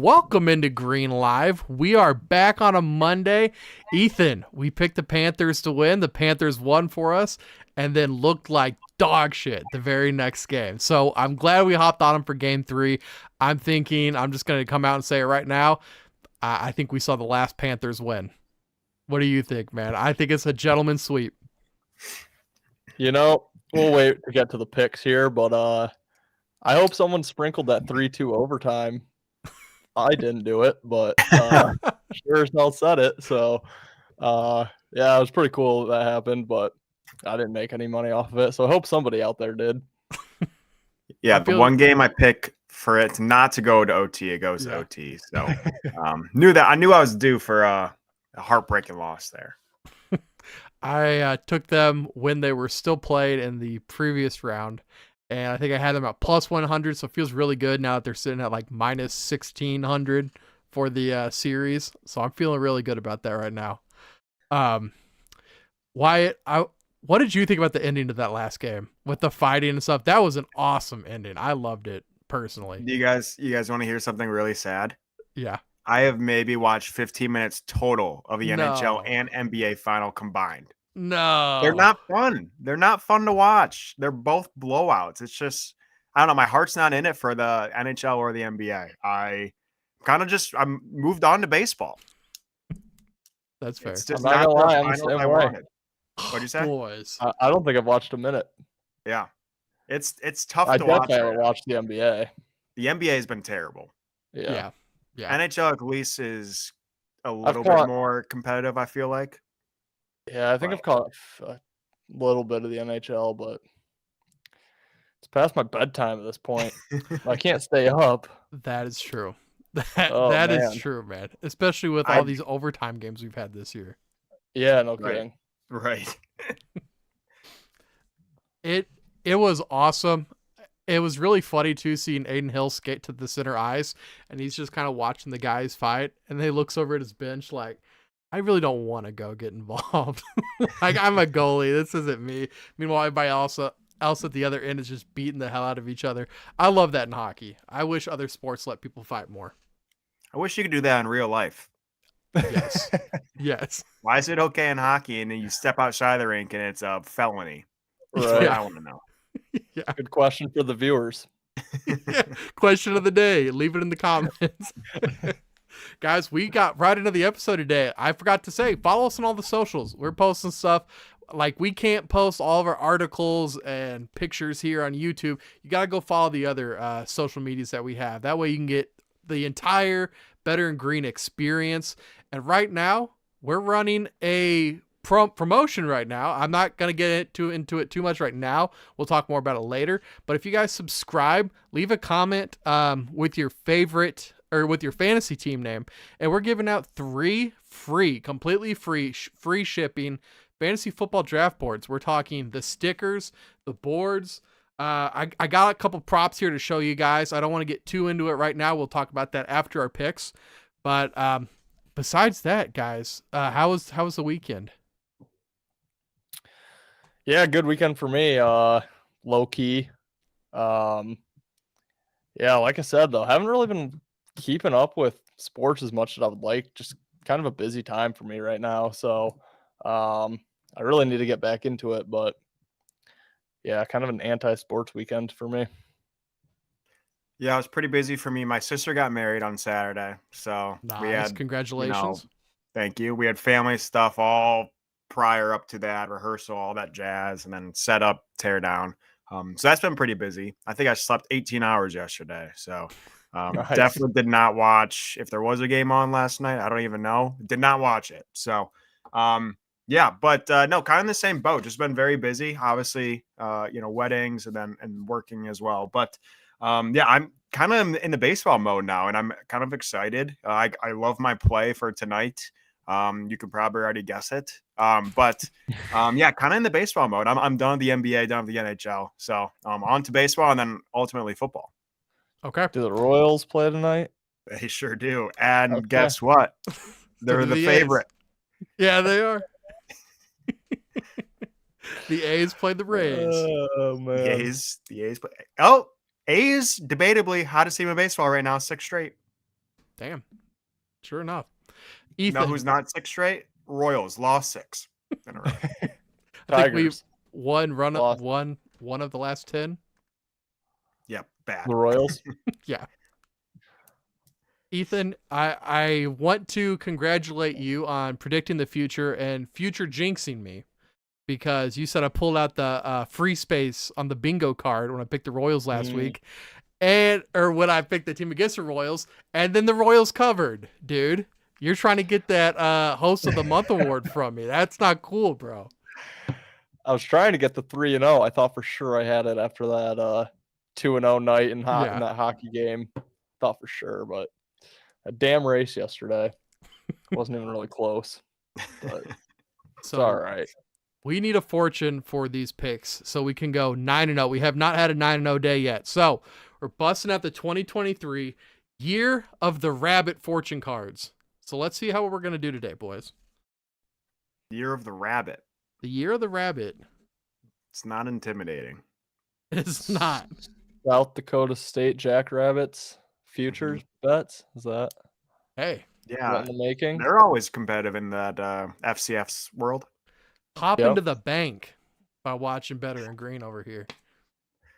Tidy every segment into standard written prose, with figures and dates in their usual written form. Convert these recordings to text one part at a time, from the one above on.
welcome into Green Live. We are back on a Monday. Ethan, we picked the Panthers to win. The Panthers won for us and then looked like dog shit the very next game. So I'm glad we hopped on them for game 3. I'm just going to come out and say it right now. I think we saw the last Panthers win. What do you think, man? I think it's a gentleman's sweep. We'll wait to get to the picks here, but I hope someone sprinkled that 3-2 overtime. I didn't do it, but sure as hell said it. So, it was pretty cool that happened, but I didn't make any money off of it. So I hope somebody out there did. Yeah, the one game I pick for it not to go to OT, it goes to OT. So I knew I was due for a heartbreaking loss there. I took them when they were still played in the previous round, and I think I had them at plus 100, so it feels really good now that they're sitting at like minus 1,600 for the series. So I'm feeling really good about that right now. Wyatt, what did you think about the ending of that last game with the fighting and stuff? That was an awesome ending. I loved it personally. You guys want to hear something really sad? Yeah. I have maybe watched 15 minutes total of the NHL and NBA final combined. No. They're not fun. They're not fun to watch. They're both blowouts. It's just, I don't know. My heart's not in it for the NHL or the NBA. I moved on to baseball. That's fair. It's just I'm not gonna lie, I'm the final same I way. wanted. What'd you say? Boys. I don't think I've watched a minute. Yeah. It's tough I to watch. definitely haven't watched the NBA. The NBA has been terrible. Yeah. NHL at least is a little bit more competitive, I feel like. Yeah, I think I've caught a little bit of the NHL, but it's past my bedtime at this point. I can't stay up. That is true. That is true, man. Especially with all these overtime games we've had this year. Yeah, no kidding. Right. It was awesome. It was really funny too seeing Aiden Hill skate to the center ice, and he's just kind of watching the guys fight, and he looks over at his bench like, I really don't want to go get involved. Like, I'm a goalie. This isn't me. Meanwhile, everybody else at the other end is just beating the hell out of each other. I love that in hockey. I wish other sports let people fight more. I wish you could do that in real life. Yes. Yes. Why is it okay in hockey and then you step outside the rink and it's a felony? That's Right. what I want to know. Yeah. Good question for the viewers. Question of the day. Leave it in the comments. Guys, we got right into the episode today. I forgot to say, follow us on all the socials. We're posting stuff. Like, we can't post all of our articles and pictures here on YouTube. You got to go follow the other social medias that we have. That way you can get the entire Better and Green experience. And right now, we're running a promotion right now. I'm not going to get into it too much right now. We'll talk more about it later. But if you guys subscribe, leave a comment with your favorite or with your fantasy team name, and we're giving out 3 completely free shipping fantasy football draft boards. We're talking the stickers, the boards. I got a couple props here to show you guys. I don't want to get too into it right now. We'll talk about that after our picks. But besides that, guys, how was the weekend? Yeah, good weekend for me. Low key. Like I said though, haven't really been keeping up with sports as much as I would like. Just kind of a busy time for me right now. So I really need to get back into it, but yeah, kind of an anti-sports weekend for me. Yeah, it was pretty busy for me. My sister got married on Saturday. So we had congratulations. Thank you. We had family stuff all prior up to that, rehearsal, all that jazz, and then set up, tear down. So that's been pretty busy. I think I slept 18 hours yesterday. So Nice. Definitely did not watch. If there was a game on last night, I don't even know. Did not watch it. So, no, kind of in the same boat. Just been very busy. Obviously, weddings and working as well. But I'm kind of in the baseball mode now, and I'm kind of excited. I love my play for tonight. You could probably already guess it. Kind of in the baseball mode. I'm done with the NBA, done with the NHL. So on to baseball and then ultimately football. Okay. Do the Royals play tonight? They sure do. And Guess what? They're the favorite. Yeah, they are. The A's played the Rays. Oh man. The A's play. Oh, A's debatably hottest team in baseball right now, 6 straight. Damn. Sure enough. You Ethan, know who's not 6 straight? Royals lost 6 in a row. I think we've Tigers. won Lost. one of the last 10. Yep, bad. The Royals. Yeah. Ethan, I want to congratulate you on predicting the future and future jinxing me, because you said I pulled out the free space on the bingo card when I picked the Royals last week, or when I picked the team against the Royals, and then the Royals covered. Dude, you're trying to get that host of the month award from me. That's not cool, bro. I was trying to get the 3-0. I thought for sure I had it after that 2-0 night in that hockey game. Thought for sure, but a damn race yesterday. Wasn't even really close. But it's all right. We need a fortune for these picks so we can go 9-0. We have not had a 9-0 day yet. So we're busting out the 2023 Year of the Rabbit fortune cards. So let's see how we're going to do today, boys. Year of the Rabbit. The Year of the Rabbit. It's not intimidating. It's not. South Dakota State Jackrabbits futures bets. Is that Hey. Yeah. in the making? They're always competitive in that FCF's world. Hop into the bank by watching Better and Green over here.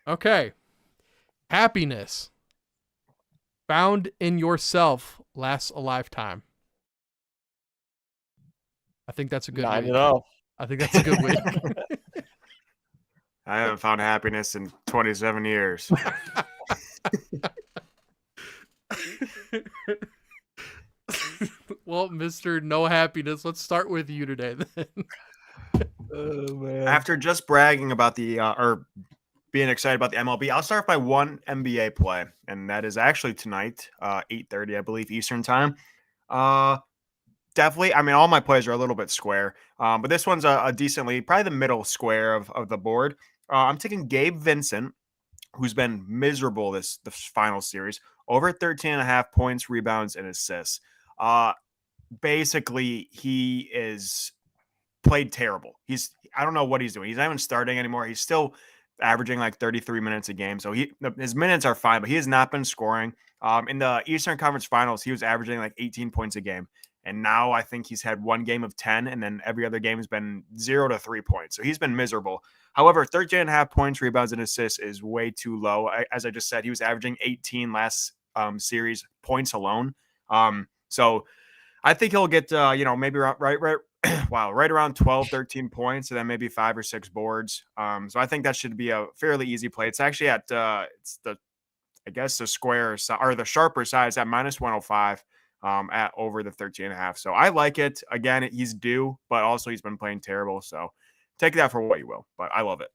Okay. Happiness found in yourself lasts a lifetime. I think that's a good week. 9-0. I think that's a good week. I haven't found happiness in 27 years. Well, Mr. No Happiness, let's start with you today then. Oh, man. After just bragging about the or being excited about the MLB, I'll start by one NBA play, and that is actually tonight, 8:30, I believe, Eastern time. Definitely, I mean, all my plays are a little bit square, but this one's a decently, probably the middle square of the board. I'm taking Gabe Vincent, who's been miserable this final series, over 13.5 points, rebounds, and assists. Basically, he is played terrible. I don't know what he's doing. He's not even starting anymore. He's still averaging like 33 minutes a game. So his minutes are fine, but he has not been scoring. In the Eastern Conference Finals, he was averaging like 18 points a game. And now I think he's had one game of 10, and then every other game has been 0 to 3 points. So he's been miserable. However, 13.5 points, rebounds, and assists is way too low. As I just said, he was averaging 18 last series points alone. So I think he'll get, maybe right around 12, 13 points, and then maybe 5 or 6 boards. So I think that should be a fairly easy play. It's actually at, the square or the sharper side is at -105. At over the 13.5. So I like it. Again, he's due, but also he's been playing terrible. So take that for what you will, but I love it.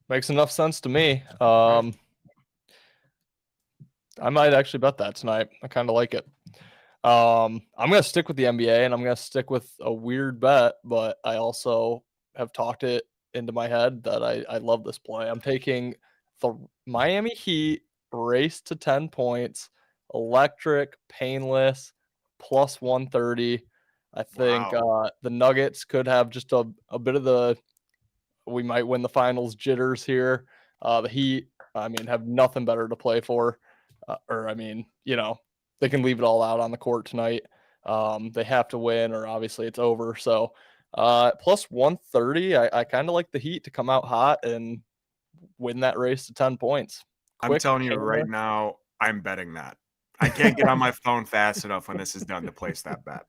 Makes enough sense to me. I might actually bet that tonight. I kind of like it. I'm going to stick with the NBA, and I'm going to stick with a weird bet, but I also have talked it into my head that I love this play. I'm taking the Miami Heat race to 10 points. Electric, painless, plus 130. I think the Nuggets could have just a bit of we might win the finals jitters here. The Heat, have nothing better to play for. They can leave it all out on the court tonight. They have to win, or obviously it's over. So plus 130, I kind of like the Heat to come out hot and win that race to 10 points. I'm telling you right now, I'm betting that. I can't get on my phone fast enough when this is done to place that bet.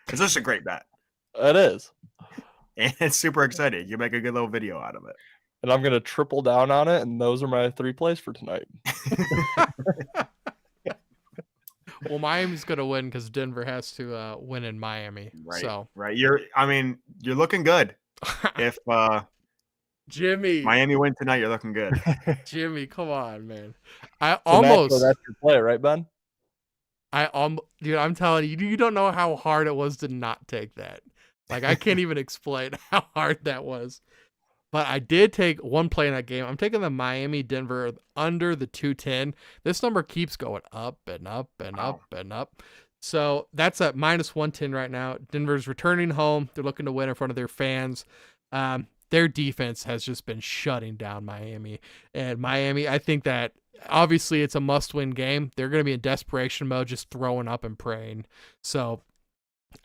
It's just a great bet. It is. And it's super exciting. You make a good little video out of it. And I'm going to triple down on it, and those are my 3 plays for tonight. Well, Miami's going to win because Denver has to win in Miami. Right. So. Right. You're looking good. If Jimmy, Miami win tonight, you're looking good. Jimmy, come on, man. That's your play, right, Ben? Dude, I'm telling you, you don't know how hard it was to not take that. Like, I can't even explain how hard that was. But I did take one play in that game. I'm taking the Miami Denver under the 210. This number keeps going up and up and up and up. So that's at -110 right now. Denver's returning home. They're looking to win in front of their fans. Their defense has just been shutting down Miami. And Miami, I think that obviously it's a must-win game. They're going to be in desperation mode, just throwing up and praying. So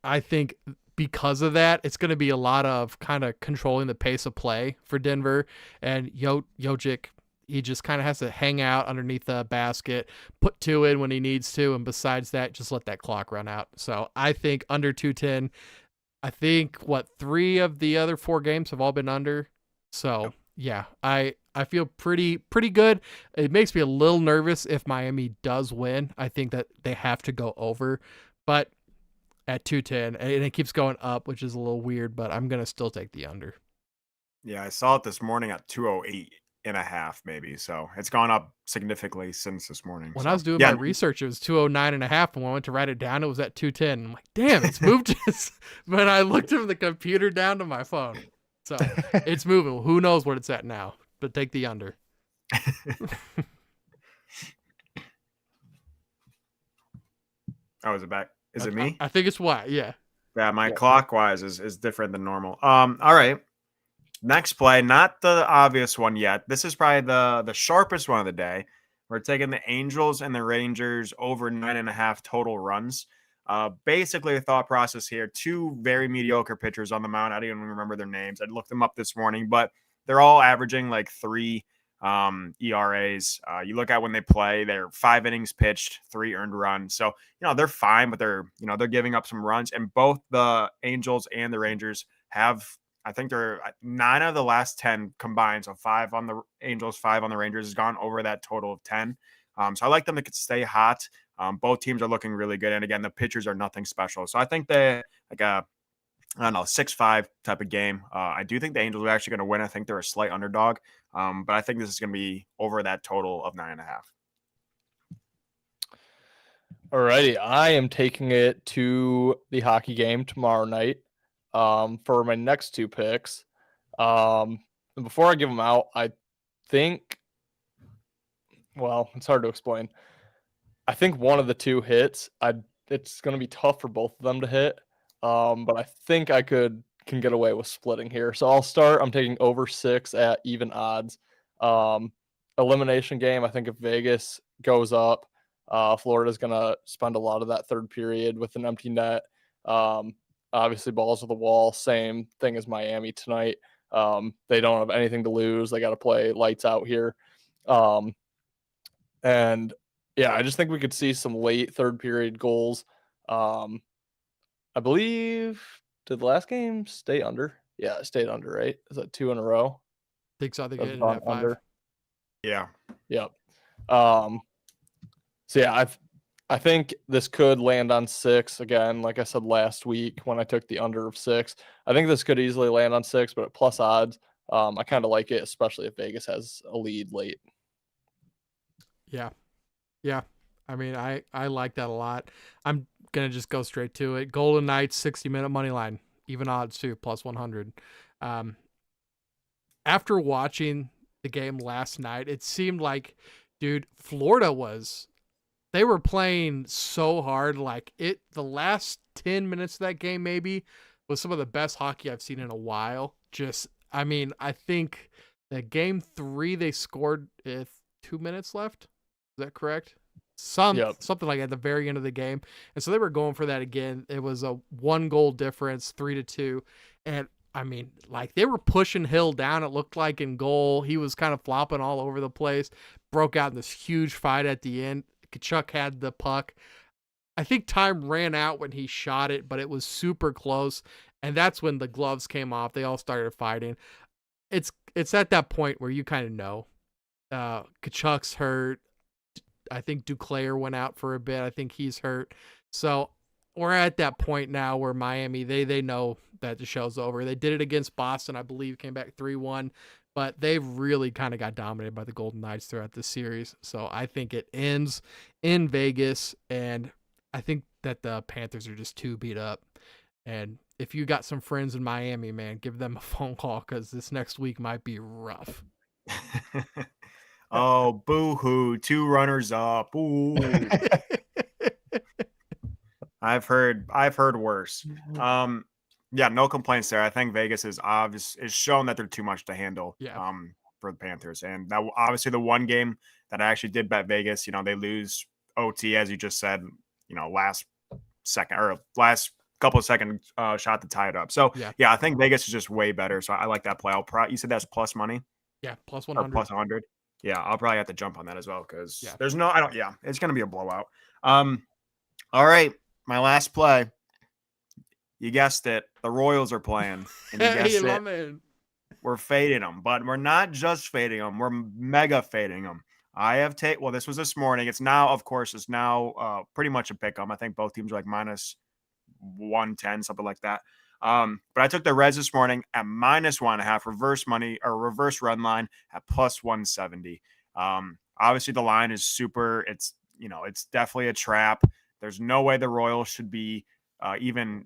I think because of that, it's going to be a lot of kind of controlling the pace of play for Denver. And Jokic, he just kind of has to hang out underneath the basket, put 2 in when he needs to, and besides that, just let that clock run out. So I think under 210. I think 3 of the other 4 games have all been under. So yeah, I feel pretty good. It makes me a little nervous if Miami does win. I think that they have to go over, but at 210, and it keeps going up, which is a little weird, but I'm gonna still take the under. Yeah, I saw it this morning at 208.5 maybe. So it's gone up significantly since this morning. When so, I was doing my research, it was 209.5, and when I went to write it down, it was at 210. I'm like, damn, it's moved. But I looked from the computer down to my phone, so it's moving. Who knows what it's at now? But take the under. Oh, is it back? Is it me? I think it's Wyatt. Yeah. Yeah, my clockwise is different than normal. All right. Next play, not the obvious one yet. This is probably the sharpest one of the day. We're taking the Angels and the Rangers over 9.5 total runs. Basically, the thought process here: 2 very mediocre pitchers on the mound. I don't even remember their names. I looked them up this morning, but they're all averaging like 3 ERAs. You look at when they play, they're 5 innings pitched, 3 earned runs. So, they're fine, but they're giving up some runs. And both the Angels and the Rangers have, I think they're 9 of the last 10 combined. So 5 on the Angels, 5 on the Rangers has gone over that total of 10. So I like them to stay hot. Both teams are looking really good. And again, the pitchers are nothing special. So I think they like a, 6-5 type of game. I do think the Angels are actually going to win. I think they're a slight underdog. But I think this is going to be over that total of 9.5. Alrighty, I am taking it to the hockey game tomorrow night for my next 2 picks. And before I give them out, I think, well, it's hard to explain. I think one of the 2 hits, it's going to be tough for both of them to hit. But I think I can get away with splitting here. So I'll start. I'm taking over 6 at even odds. Elimination game. I think if Vegas goes up, Florida's going to spend a lot of that third period with an empty net. Obviously, balls to the wall. Same thing as Miami tonight. They don't have anything to lose. They got to play lights out here. And yeah, I just think we could see some late third period goals. I believe, did the last game stay under? Yeah, it stayed under, right? Is that 2 in a row? I think so. I think it ended at 5. Under. Yeah. Yep. So yeah, I think this could land on 6 again. Like I said last week when I took the under of 6, I think this could easily land on 6, but at plus odds, I kind of like it, especially if Vegas has a lead late. Yeah. I mean, I like that a lot. I'm gonna just go straight to it. Golden Knights 60-minute money line, even odds too, plus 100. After watching the game last night, it seemed like, dude, Florida they were playing so hard. Like the last 10 minutes of that game maybe was some of the best hockey I've seen in a while. I think that game 3 they scored with 2 minutes left. Is that correct? Something like at the very end of the game. And so they were going for that again. It was a 1-goal difference, 3-2. And I mean, like they were pushing Hill down, it looked like, in goal. He was kind of flopping all over the place. Broke out in this huge fight at the end. Kachuk had the puck. I think time ran out when he shot it, but it was super close. And that's when the gloves came off. They all started fighting. It's at that point where you kind of know. Kachuk's hurt. I think Duclair went out for a bit. I think he's hurt. So we're at that point now where Miami, they know that the show's over. They did it against Boston, I believe, came back 3-1, but they really kind of got dominated by the Golden Knights throughout this series. So I think it ends in Vegas, and I think that the Panthers are just too beat up. And if you got some friends in Miami, man, give them a phone call because this next week might be rough. Oh, boo-hoo, 2 runners up. Ooh. I've heard worse. Yeah, no complaints there. I think Vegas is shown that they're too much to handle. Yeah. for the Panthers. And that obviously the one game that I actually did bet Vegas, they lose OT, as you just said, last couple of second shot to tie it up. So yeah, I think Vegas is just way better. So I like that play. You said that's plus money? Yeah, plus Or 100. plus 100. Yeah, I'll probably have to jump on that as well because it's going to be a blowout. All right, my last play. You guessed it. The Royals are playing. And you guessed it. Man. We're fading them, but we're not just fading them. We're mega fading them. This was this morning. It's now pretty much a pick 'em. I think both teams are like minus 110, something like that. But I took the Reds this morning at minus 1.5 reverse run line at plus 170. Obviously the line is super. It's definitely a trap. There's no way the Royals should be even.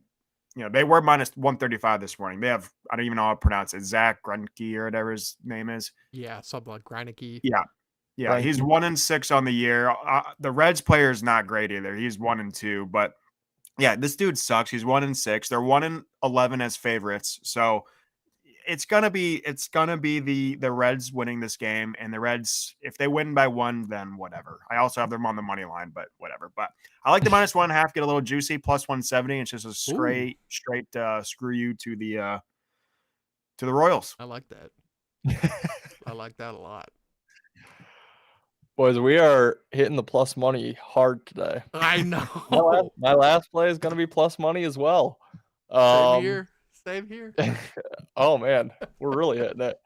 They were minus 135 this morning. They have, I don't even know how to pronounce it, Zach Greinke or whatever his name is. Yeah, something like Greinke. Yeah. Greinke. He's 1-6 on the year. The Reds player is not great either. He's 1-2, but yeah, this dude sucks. He's 1-6. They're 1-11 as favorites. So it's gonna be the Reds winning this game, and the Reds, if they win by 1, then whatever. I also have them on the money line, but whatever. But I like the minus 1.5, get a little juicy, plus 170. It's just a straight screw you to the Royals. I like that. I like that a lot. Boys, we are hitting the plus money hard today. I know. My last play is going to be plus money as well. Same here. Oh, man. We're really hitting it.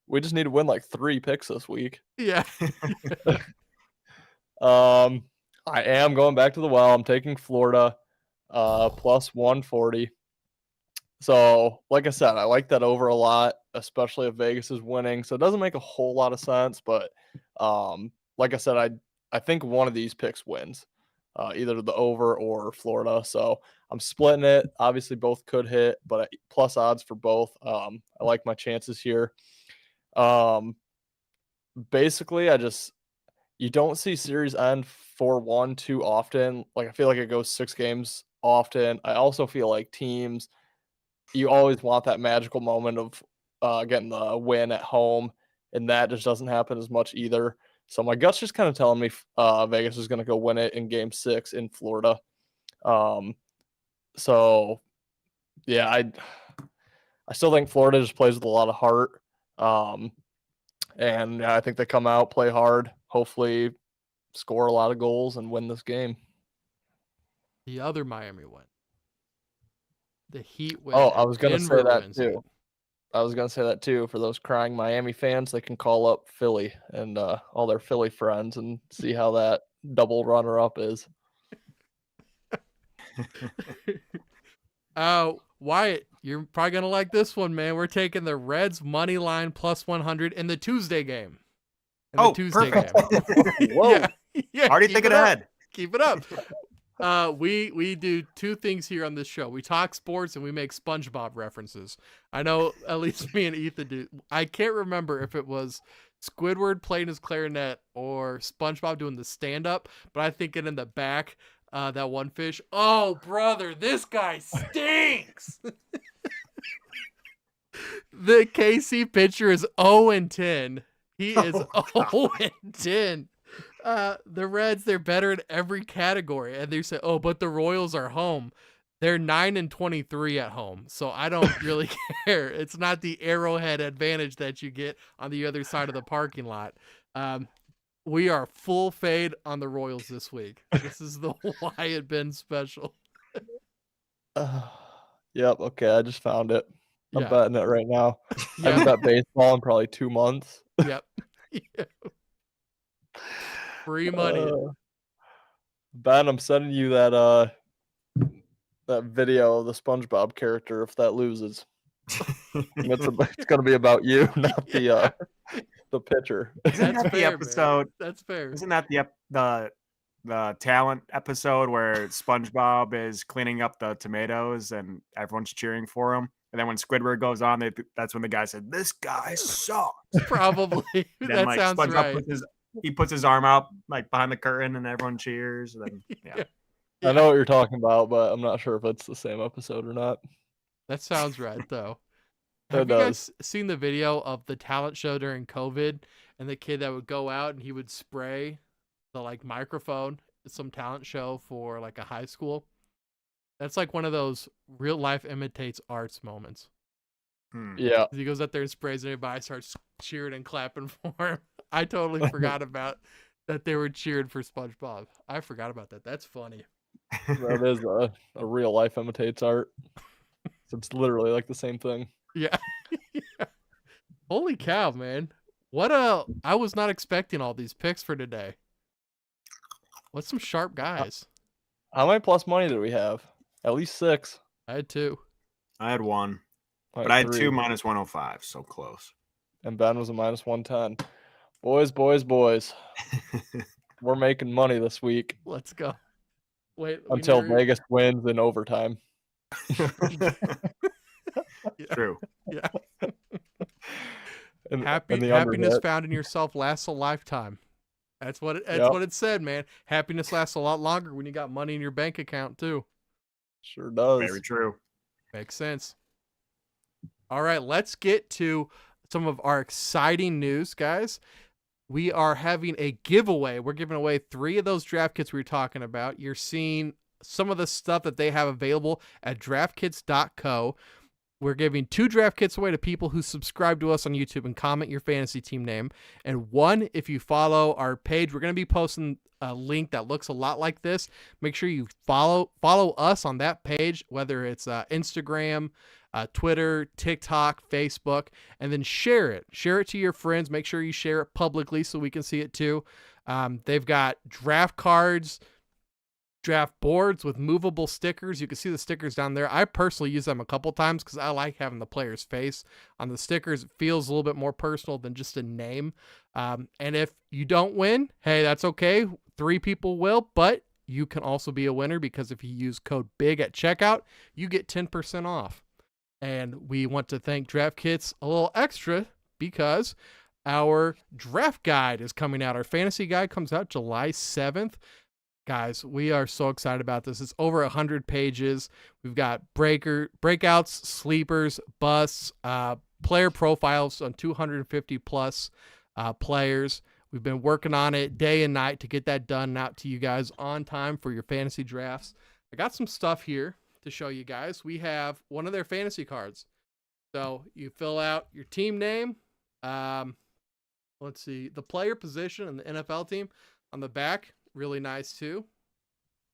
We just need to win like 3 picks this week. Yeah. I am going back to the well. I'm taking Florida plus 140. So, like I said, I like that over a lot, especially if Vegas is winning. So it doesn't make a whole lot of sense, but like I said, I think one of these picks wins, either the over or Florida. So I'm splitting it. Obviously, both could hit, but plus odds for both. I like my chances here. Basically, you don't see series end 4-1 too often. Like, I feel like it goes 6 games often. I also feel like teams, you always want that magical moment of getting the win at home, and that just doesn't happen as much either. So my gut's just kind of telling me Vegas is going to go win it in Game 6 in Florida. So, yeah, I still think Florida just plays with a lot of heart. And I think they come out, play hard, hopefully score a lot of goals and win this game. The other Miami win. The Heat win. Oh, I was going to say that too. I was going to say that too. For those crying Miami fans, they can call up Philly and all their Philly friends and see how that double runner-up is. Wyatt, you're probably going to like this one, man. We're taking the Reds money line plus 100 in the Tuesday game. Perfect. Whoa. Yeah, already thinking ahead. Keep it up. We do 2 things here on this show. We talk sports and we make SpongeBob references. I know at least me and Ethan do. I can't remember if it was Squidward playing his clarinet or SpongeBob doing the stand-up, but I think it in the back, that one fish. Oh, brother, this guy stinks. The KC pitcher is 0-10. He is 0-10. The Reds, they're better in every category, and they say, "Oh, but the Royals are home. They're 9-23 at home." So I don't really care. It's not the Arrowhead advantage that you get on the other side of the parking lot. We are full fade on the Royals this week. This is the Wyatt Ben special. Yep. Okay, I just found it. I'm betting it right now. Yep. I haven't bet baseball in probably 2 months. Yep. Free money. Ben, I'm sending you that video of the SpongeBob character if that loses. It's going to be about you, not the pitcher. Isn't that the episode? Man. That's fair. Isn't that the talent episode where SpongeBob is cleaning up the tomatoes and everyone's cheering for him? And then when Squidward goes on, that's when the guy said, "This guy sucks." Probably. Then, that sounds SpongeBob right. He puts his arm out like behind the curtain and everyone cheers. And then, yeah. I know what you're talking about, but I'm not sure if it's the same episode or not. That sounds right, though. Have It you does. guys seen the video of the talent show during COVID and the kid that would go out and he would spray the like microphone at some talent show for like a high school? That's like one of those real life imitates arts moments. Yeah. He goes out there and sprays and everybody starts cheering and clapping for him. I totally forgot about that they were cheering for SpongeBob. I forgot about that. That's funny. That is a real life imitates art. So it's literally like the same thing. Yeah. Yeah. Holy cow, man. I was not expecting all these picks for today. What's some sharp guys? How many plus money did we have? At least 6. I had 2. I had 1, All but right, I had 3. 2 minus 105, so close. And Ben was a minus 110. Boys. We're making money this week Let's go. Wait. we until never- Vegas wins in overtime. Yeah. True. Yeah. And Happiness underhit. found in yourself lasts a lifetime. That's what Yep. what it said, man. Happiness lasts a lot longer when you got money in your bank account too. Sure does. Very true. Makes sense. All right, let's get to some of our exciting news, guys. We are having a giveaway. We're giving away 3 of those draft kits we were talking about. You're seeing some of the stuff that they have available at draftkits.co. We're giving 2 draft kits away to people who subscribe to us on YouTube and comment your fantasy team name. And 1, if you follow our page, we're going to be posting a link that looks a lot like this. Make sure you follow us on that page, whether it's Instagram, Twitter, TikTok, Facebook, and then share it. Share it to your friends. Make sure you share it publicly so we can see it too. They've got draft cards, draft boards with movable stickers. You can see the stickers down there. I personally use them a couple times because I like having the player's face on the stickers. It feels a little bit more personal than just a name. And if you don't win, hey, that's okay. 3 people will, but you can also be a winner because if you use code BIG at checkout, you get 10% off. And we want to thank Draft Kits a little extra because our draft guide is coming out. Our fantasy guide comes out July 7th. Guys, we are so excited about this. It's over 100 pages. We've got breakouts, sleepers, busts, player profiles on 250 plus players. We've been working on it day and night to get that done and out to you guys on time for your fantasy drafts. I got some stuff here to show you guys. We have one of their fantasy cards. So you fill out your team name. Let's see, the player position and the NFL team on the back. Really nice too.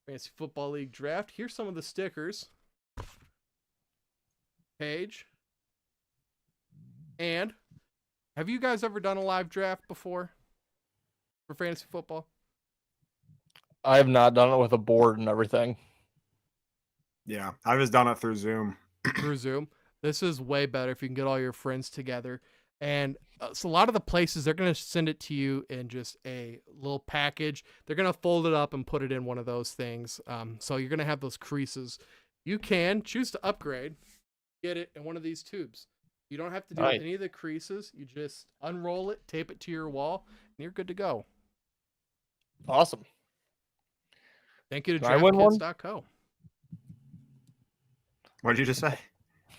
Fantasy Football League draft. Here's some of the stickers. Page. And have you guys ever done a live draft before for fantasy football? I have not done it with a board and everything. Yeah, I've just done it through Zoom. Through Zoom. This is way better if you can get all your friends together. And so a lot of the places, they're going to send it to you in just a little package. They're going to fold it up and put it in one of those things. So you're going to have those creases. You can choose to upgrade, get it in one of these tubes. You don't have to do Nice. any of the creases. You just unroll it, tape it to your wall, and you're good to go. Awesome. Thank you to Can I win one? draftkits.co. What did you just say?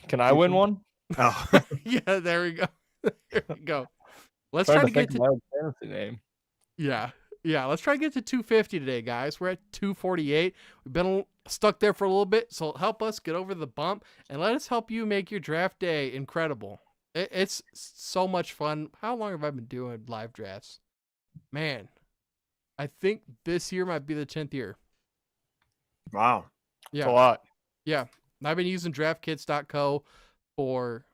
Can I win one? Oh, Yeah, there we go. There we go. Let's Trying try to to get think to of my fantasy name. Yeah, let's try to get to 250 today, guys. We're at 248. We've been stuck there for a little bit, so help us get over the bump and let us help you make your draft day incredible. It's so much fun. How long have I been doing live drafts? Man, I think this year might be the 10th year. wow. It's a Yeah, lot. yeah. I've been using draftkits.co for,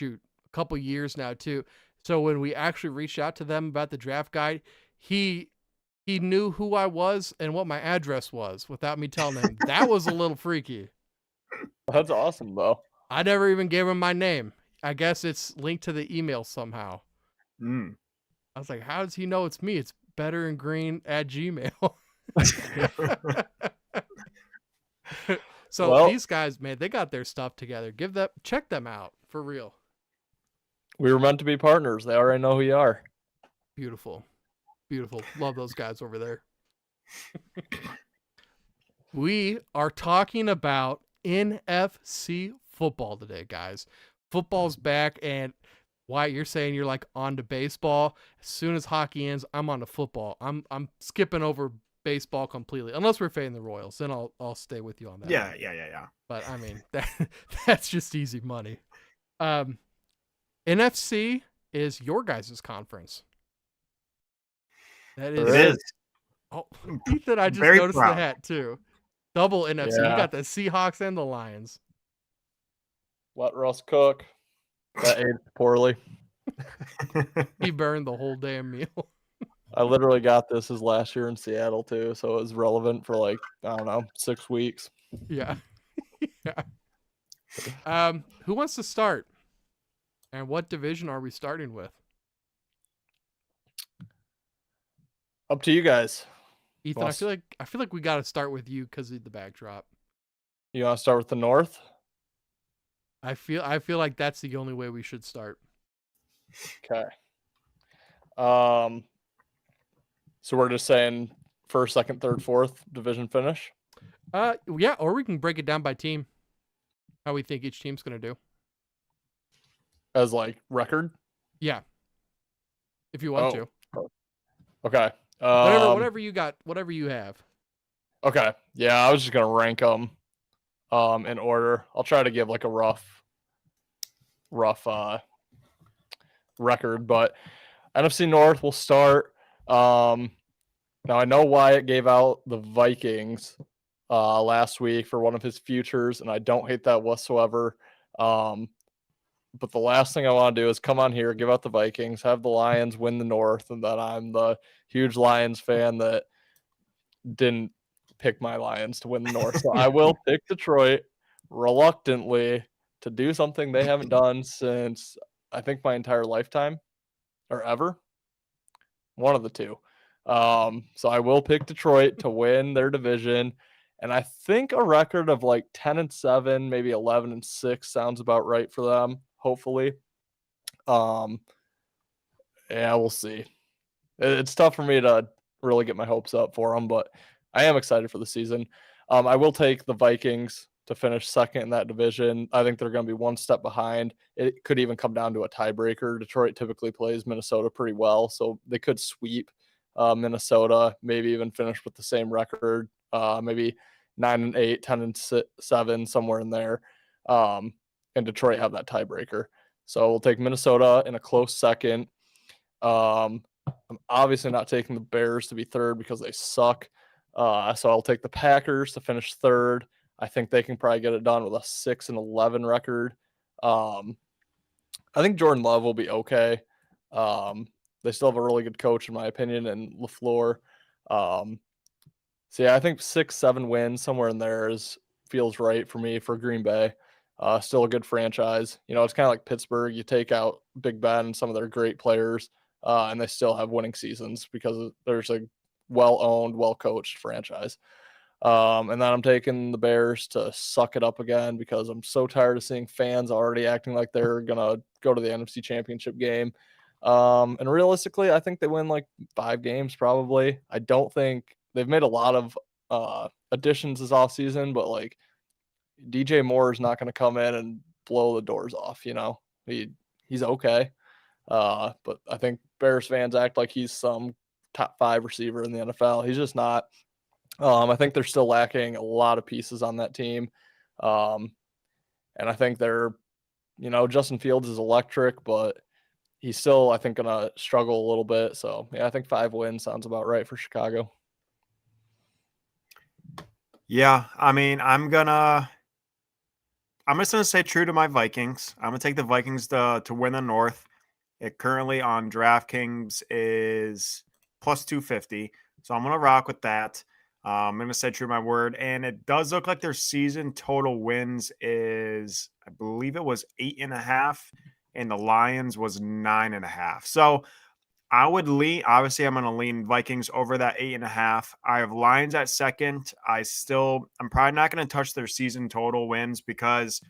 a couple years now, too. So when we actually reached out to them about the draft guide, he knew who I was and what my address was without me telling him. That was a little freaky. That's awesome, though. I never even gave him my name. I guess it's linked to the email somehow. Mm. I was like, how does he know it's me? It's betterandgreen@gmail. So Well- these guys, man, they got their stuff together. Check them out for real. We were meant to be partners. They already know who you are. Beautiful. Beautiful. Love those guys over there. We are talking about NFC football today, guys. football's back, and Wyatt, you're saying you're like on to baseball. As soon as hockey ends, I'm on to football. I'm skipping over baseball completely, unless we're fading the Royals. Then I'll stay with you on that. Yeah. But I mean, that's just easy money. NFC is your guys' conference. That It is. is. Oh, Ethan, I just Very noticed proud. the hat too. Double NFC. You Yeah. got the Seahawks and the Lions. Let Russ cook. That aged poorly. He burned the whole damn meal. I literally got this as last year in Seattle too, so it was relevant for like, I don't know, 6 weeks. Yeah. Who wants to start? And what division are we starting with? Up to you guys. Ethan, I feel like we got to start with you because of the backdrop. You want to start with the North? I feel like that's the only way we should start. Okay. So we're just saying first, second, third, fourth division finish. Yeah, or we can break it down by team. How we think each team's gonna do. As like record? Yeah. If you want to. Okay. Whatever you got, whatever you have. Okay. Yeah, I was just gonna rank them in order. I'll try to give like a rough record, but NFC North will start. Now I know Wyatt gave out the Vikings last week for one of his futures, and I don't hate that whatsoever. But the last thing I want to do is come on here, give out the Vikings, have the Lions win the North, and then I'm the huge Lions fan that didn't pick my Lions to win the North. So I will pick Detroit reluctantly to do something they haven't done since I think my entire lifetime or ever. One of the two. So I will pick Detroit to win their division. And I think a record of like 10-7, maybe 11-6 sounds about right for them, hopefully. Yeah, we'll see. It's tough for me to really get my hopes up for them, but I am excited for the season. I will take the Vikings to finish second in that division. I think they're going to be one step behind. It could even come down to a tiebreaker. Detroit typically plays Minnesota pretty well, so they could sweep Minnesota, maybe even finish with the same record, maybe 9-8, 10-7, somewhere in there. And Detroit have that tiebreaker. So we'll take Minnesota in a close second. I'm obviously not taking the Bears to be third because they suck. So I'll take the Packers to finish third. I think they can probably get it done with a 6-11 record. I think Jordan Love will be okay. They still have a really good coach, in my opinion, and LaFleur. So yeah, I think 6-7 wins somewhere in there feels right for me for Green Bay. Still a good franchise. You know, it's kind of like Pittsburgh. You take out Big Ben and some of their great players, and they still have winning seasons because there's a well-owned, well-coached franchise. And then I'm taking the Bears to suck it up again because I'm so tired of seeing fans already acting like they're going to go to the NFC Championship game. And realistically, I think they win like 5 games probably. I don't think they've made a lot of additions this offseason, but like DJ Moore is not going to come in and blow the doors off, you know. He's okay. But I think Bears fans act like he's some top 5 receiver in the NFL. He's just not. I think they're still lacking a lot of pieces on that team. And I think Justin Fields is electric, but he's still, I think, going to struggle a little bit. So, yeah, I think 5 wins sounds about right for Chicago. Yeah, I mean, I'm just gonna stay true to my Vikings. I'm gonna take the Vikings to win the North. It currently on DraftKings is plus 250, so I'm gonna rock with that. I'm gonna stay true to my word, and it does look like their season total wins is, I believe it was 8.5, and the Lions was 9.5. So I would lean, obviously, I'm going to lean Vikings over that 8.5. I have Lions at second. I'm probably not going to touch their season total wins because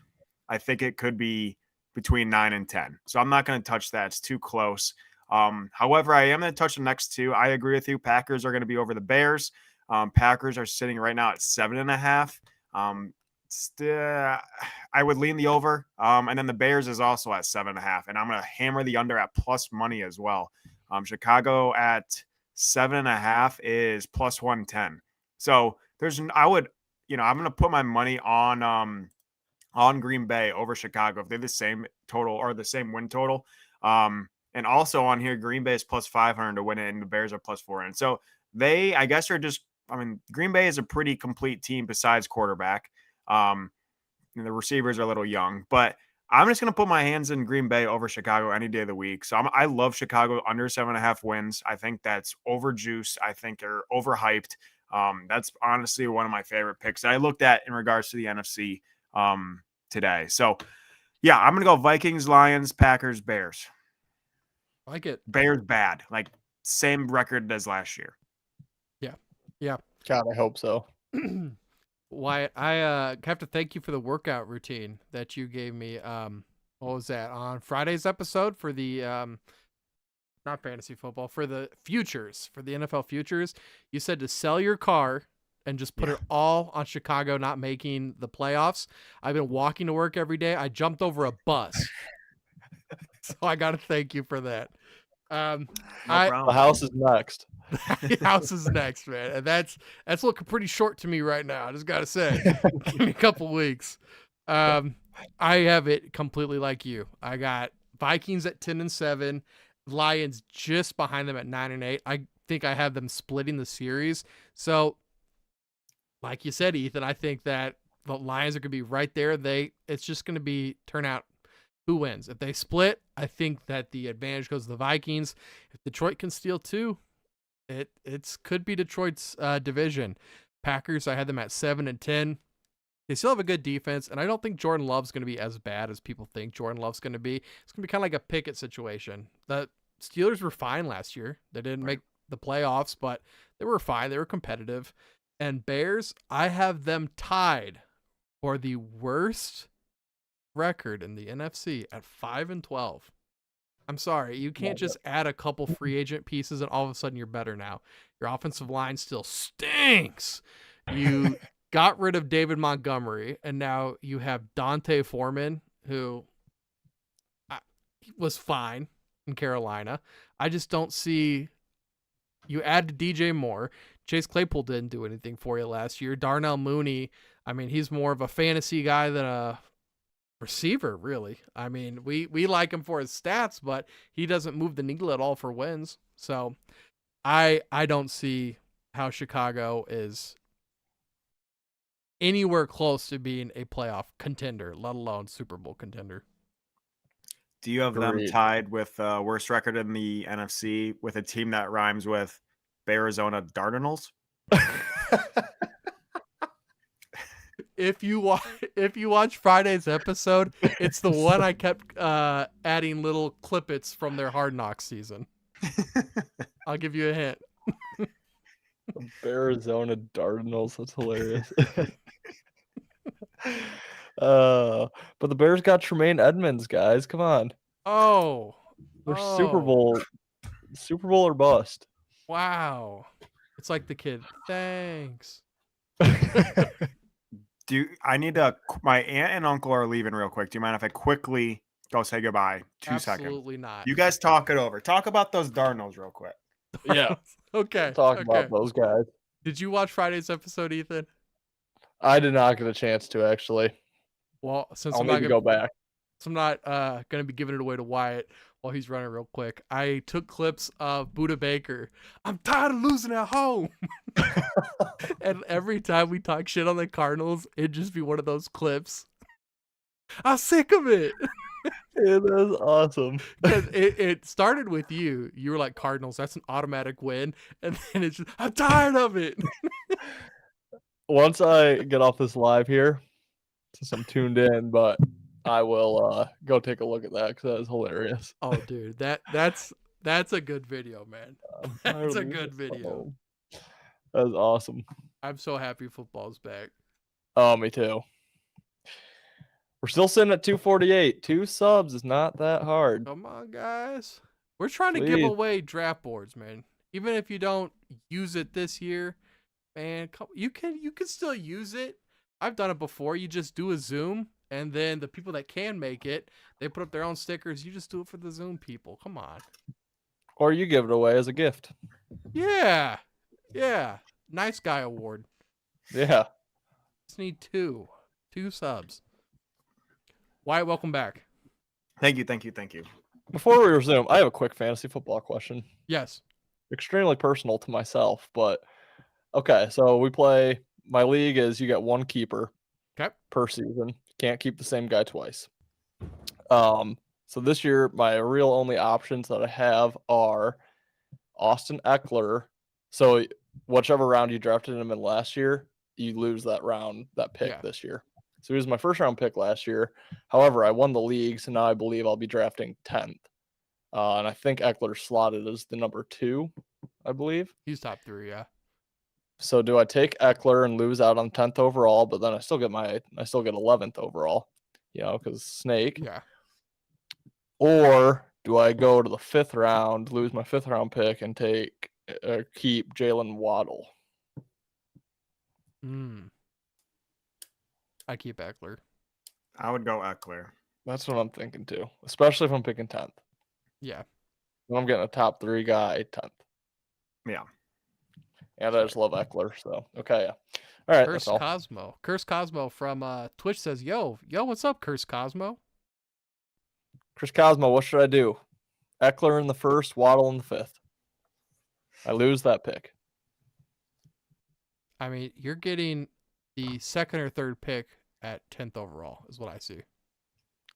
I think it could be between 9 and 10. So I'm not going to touch that. It's too close. However, I am going to touch the next 2. I agree with you. Packers are going to be over the Bears. Packers are sitting right now at 7.5. Still, I would lean the over. And then the Bears is also at 7.5, and I'm gonna hammer the under at plus money as well. Chicago at 7.5 is plus 110. So I would, I'm gonna put my money on Green Bay over Chicago if they're the same total or the same win total. And also on here, Green Bay is plus 500 to win it, and the Bears are plus 400. So they, I guess, are just. I mean, Green Bay is a pretty complete team besides quarterback. And the receivers are a little young, but I'm just going to put my hands in Green Bay over Chicago any day of the week. So I love Chicago under 7.5 wins. I think that's overjuiced. I think they're overhyped. That's honestly one of my favorite picks that I looked at in regards to the NFC today. So yeah, I'm going to go Vikings, Lions, Packers, Bears. I like it. Bears bad, like same record as last year. Yeah. God, I hope so. Wyatt, I have to thank you for the workout routine that you gave me. What was that on Friday's episode for the not fantasy football, for the futures, for the NFL futures? You said to sell your car and just put it all on Chicago not making the playoffs. I've been walking to work every day. I jumped over a bus, so I got to thank you for that. No The problem. house is next. House is next, man, and that's looking pretty short to me right now. I just gotta say, give me a couple weeks. I have it completely like you. I got Vikings at 10-7, Lions just behind them at 9-8. I think I have them splitting the series. So, like you said, Ethan, I think that the Lions are gonna be right there. It's just gonna be turn out who wins. If they split, I think that the advantage goes to the Vikings. If Detroit can steal two, it could be Detroit's division. Packers, I had them at 7-10. They still have a good defense, and I don't think Jordan Love's going to be as bad as people think Jordan Love's going to be. It's going to be kind of like a Pickett situation. The Steelers were fine last year. They didn't make the playoffs, but they were fine. They were competitive. And Bears, I have them tied for the worst record in the NFC at 5-12. I'm sorry, you can't just add a couple free agent pieces and all of a sudden you're better now. Your offensive line still stinks. You got rid of David Montgomery, and now you have Dante Foreman, who was fine in Carolina. I just don't see. You add to DJ Moore. Chase Claypool didn't do anything for you last year. Darnell Mooney, I mean, he's more of a fantasy guy than a receiver, really. I mean, we like him for his stats, but he doesn't move the needle at all for wins. So I don't see how Chicago is anywhere close to being a playoff contender, let alone Super Bowl contender. Do you have them Agreed. tied with worst record in the NFC with a team that rhymes with Arizona Cardinals? If you watch Friday's episode, it's the one I kept adding little clippets from their Hard Knocks season. I'll give you a hint. Arizona Cardinals. That's hilarious. But the Bears got Tremaine Edmonds, guys. Come on. Oh, They're Super Bowl or bust. Wow. It's like the kid. Thanks. I need to. My aunt and uncle are leaving real quick. Do you mind if I quickly go say goodbye? 2 seconds. Absolutely not. You guys talk it over. Talk about those Cardinals real quick. Yeah. Okay. Talk about those guys. Did you watch Friday's episode, Ethan? I did not get a chance to, actually. Well, since I'll need to go back. I'm not going to be giving it away to Wyatt while he's running real quick. I took clips of Buda Baker. I'm tired of losing at home. And every time we talk shit on the Cardinals, it'd just be one of those clips. I'm sick of it. Yeah, that's awesome. It started with you. You were like, Cardinals, that's an automatic win. And then it's just, I'm tired of it. Once I get off this live here, since I'm tuned in, but I will go take a look at that because that is hilarious. Oh, dude, that's a good video, man. That's a good video. That was awesome. I'm so happy football's back. Oh, me too. We're still sitting at 248. 2 subs is not that hard. Come on, guys. We're trying to give away draft boards, man. Even if you don't use it this year, man, you can still use it. I've done it before. You just do a Zoom, and then the people that can make it, they put up their own stickers. You just do it for the Zoom people. Come on. Or you give it away as a gift. Yeah. Yeah. Nice guy award. Yeah. Just need two subs. Wyatt, welcome back. Thank you. Before we resume, I have a quick fantasy football question. Yes. Extremely personal to myself, but okay. So we play. My league is you get one keeper per season. Can't keep the same guy twice. So this year, my real only options that I have are Austin Eckler. So whichever round you drafted him in last year, you lose that pick this year. So he was my first round pick last year. However, I won the league, so now I believe I'll be drafting 10th. And I think Eckler's slotted as the number 2, I believe. He's top 3, yeah. So do I take Eckler and lose out on 10th overall, but then I still get 11th overall, because Snake. Yeah. Or do I go to the 5th round, lose my 5th round pick, and keep Jalen Waddle? I keep Eckler. I would go Eckler. That's what I'm thinking too, especially if I'm picking 10th. Yeah. When I'm getting a top 3 guy 10th. Yeah. And I just love Eckler, so okay, yeah. All right, Curse Cosmo. Curse Cosmo from Twitch says, yo, what's up, Curse Cosmo? Chris Cosmo, what should I do? Eckler in the 1st, Waddle in the 5th. I lose that pick. I mean, you're getting the 2nd or 3rd pick at 10th overall is what I see.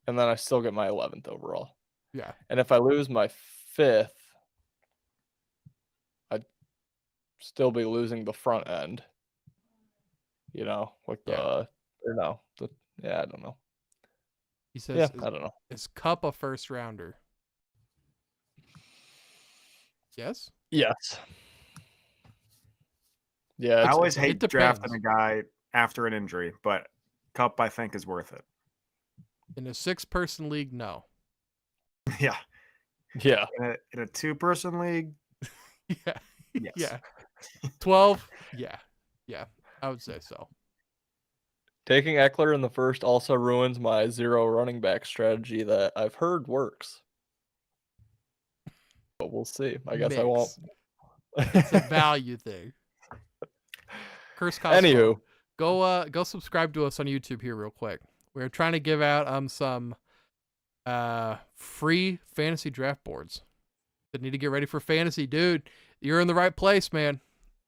And then I still get my 11th overall. Yeah. And if I lose my 5th, I'd still be losing the front end. I don't know. He says, I don't know. Is Cup a first rounder? Yes? Yes. Yeah. I always hate depends. drafting a guy after an injury, but Cup I think is worth it. In a 6-person league, no. Yeah. Yeah. In a 2-person league, Yeah. yes. Yeah. 12, yeah. Yeah, I would say so. Taking Eckler in the 1st also ruins my 0 running back strategy that I've heard works. But we'll see. I guess I won't. It's a value thing. Curse Cosmo. Anywho, go subscribe to us on YouTube here real quick. We're trying to give out some free fantasy draft boards that need to get ready for fantasy. Dude, you're in the right place, man.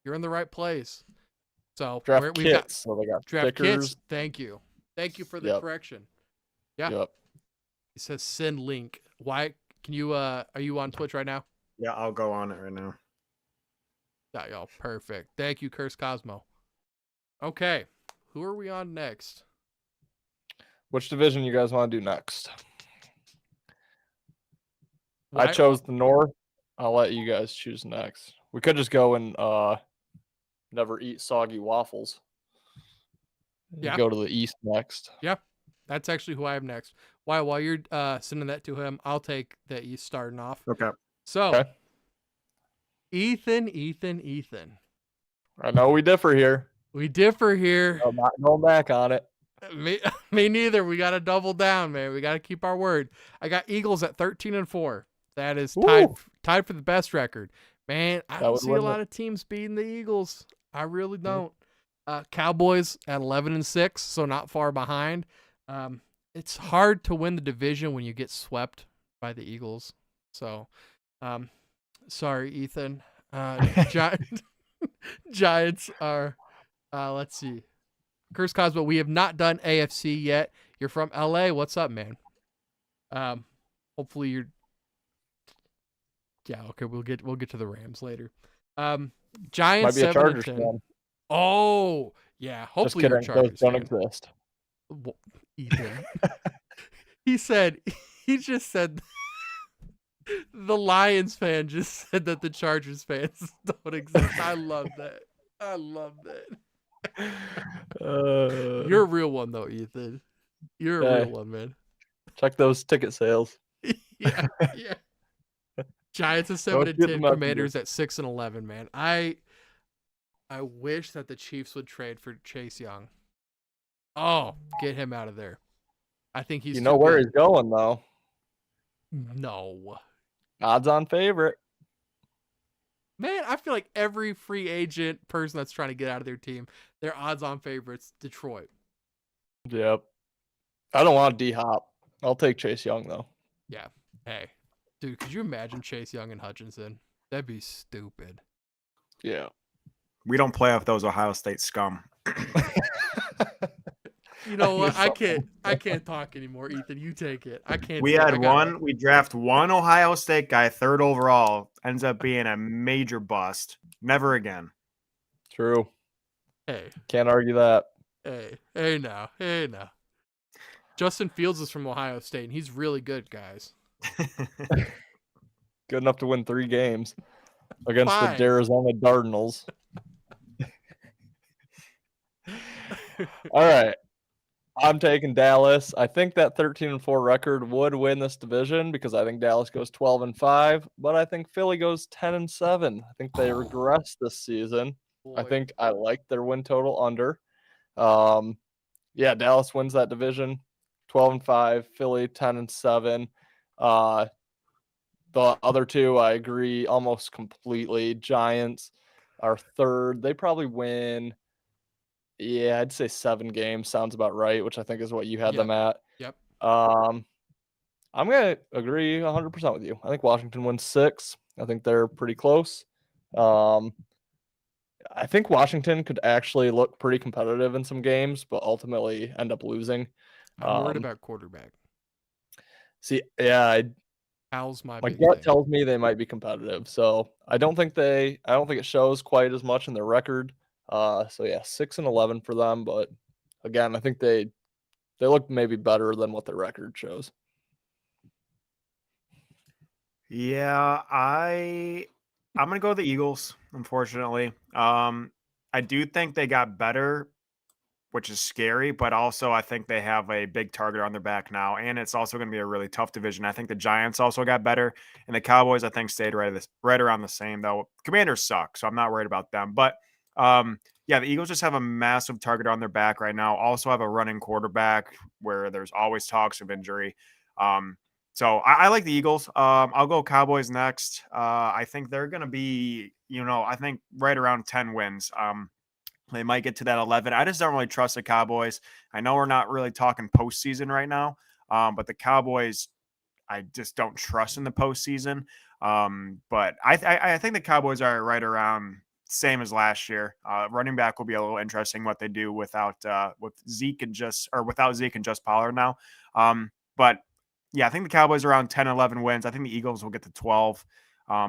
You're in the right place. So draft we've got kits. So they got draft stickers. kits. Thank you for the correction. Yeah. Yep. He says send link. Why can you are you on Twitch right now? Yeah, I'll go on it right now. Got y'all. Perfect. Thank you, Curse Cosmo. Okay. Who are we on next? Which division you guys want to do next? Wyatt, I chose the North. I'll let you guys choose next. We could just go and never eat soggy waffles. Yeah. Go to the East next. Yeah. That's actually who I have next. While you're sending that to him, I'll take the East starting off. Okay. So, Okay. Ethan. I know we differ here. We differ here. I'm not going back on it. Me neither. We got to double down, man. We got to keep our word. I got Eagles at 13-4. That is tied for the best record. Man, I don't see a lot of teams beating the Eagles. I really don't. Cowboys at 11-6, so not far behind. It's hard to win the division when you get swept by the Eagles. So, sorry, Ethan. Giants are, let's see. Curse Cosmo, we have not done AFC yet. You're from LA. What's up, man? Hopefully you're. Yeah, okay. We'll get to the Rams later. Giants 7-10. Oh, yeah. Hopefully your Chargers don't exist. Ethan. He just said the Lions fan just said that the Chargers fans don't exist. I love that. You're a real one though, Ethan. You're a real one, man. Check those ticket sales. Yeah. Giants at 7-10, Commanders at 6-11, man. I wish that the Chiefs would trade for Chase Young. Oh, get him out of there. I think he's You too know where good. he's going, though. No. Odds-on favorite. Man, I feel like every free agent person that's trying to get out of their team, their odds-on favorites, Detroit. Yep. I don't want D-Hop. I'll take Chase Young, though. Yeah. Hey, dude, could you imagine Chase Young and Hutchinson? That'd be stupid. Yeah. We don't play off those Ohio State scum. You know what? I I can't talk anymore, Ethan. You take it. I can't. We had one. We draft one Ohio State guy, 3rd overall, ends up being a major bust. Never again. True. Hey, Can't argue that. hey now. Justin Fields is from Ohio State, and he's really good, guys. Good enough to win 3 games against Fine. the Arizona Cardinals. All right. I'm taking Dallas. I think that 13-4 record would win this division because I think Dallas goes 12-5, but I think Philly goes 10-7. I think they regress this season. I Boy. think I like their win total under. Yeah, Dallas wins that division 12-5, Philly 10-7. The other two, I agree almost completely. Giants are 3rd. They probably win. Yeah, I'd say 7 games sounds about right, which I think is what you had them at. Yep. I'm gonna agree 100% with you. I think Washington wins 6. I think they're pretty close. I think Washington could actually look pretty competitive in some games, but ultimately end up losing. I'm worried about quarterback. See, yeah, How's my my big gut thing? tells me they might be competitive. So I don't think it shows quite as much in their record. So yeah, 6-11 for them. But again, I think they look maybe better than what their record shows. Yeah, I'm gonna go with the Eagles, unfortunately. I do think they got better, which is scary, but also I think they have a big target on their back now, and it's also going to be a really tough division. I think the Giants also got better, and the Cowboys I think stayed right around the same though. Commanders suck, so I'm not worried about them. But yeah, the Eagles just have a massive target on their back right now. Also have a running quarterback where there's always talks of injury. So I like the Eagles. I'll go Cowboys next. I think they're going to be, I think right around 10 wins. They might get to that 11. I just don't really trust the Cowboys. I know we're not really talking postseason right now, but the Cowboys, I just don't trust in the postseason. But I think the Cowboys are right around same as last year. Running back will be a little interesting what they do without Zeke and just Pollard now. But yeah, I think the Cowboys are around 10, 11 wins. I think the Eagles will get to 12,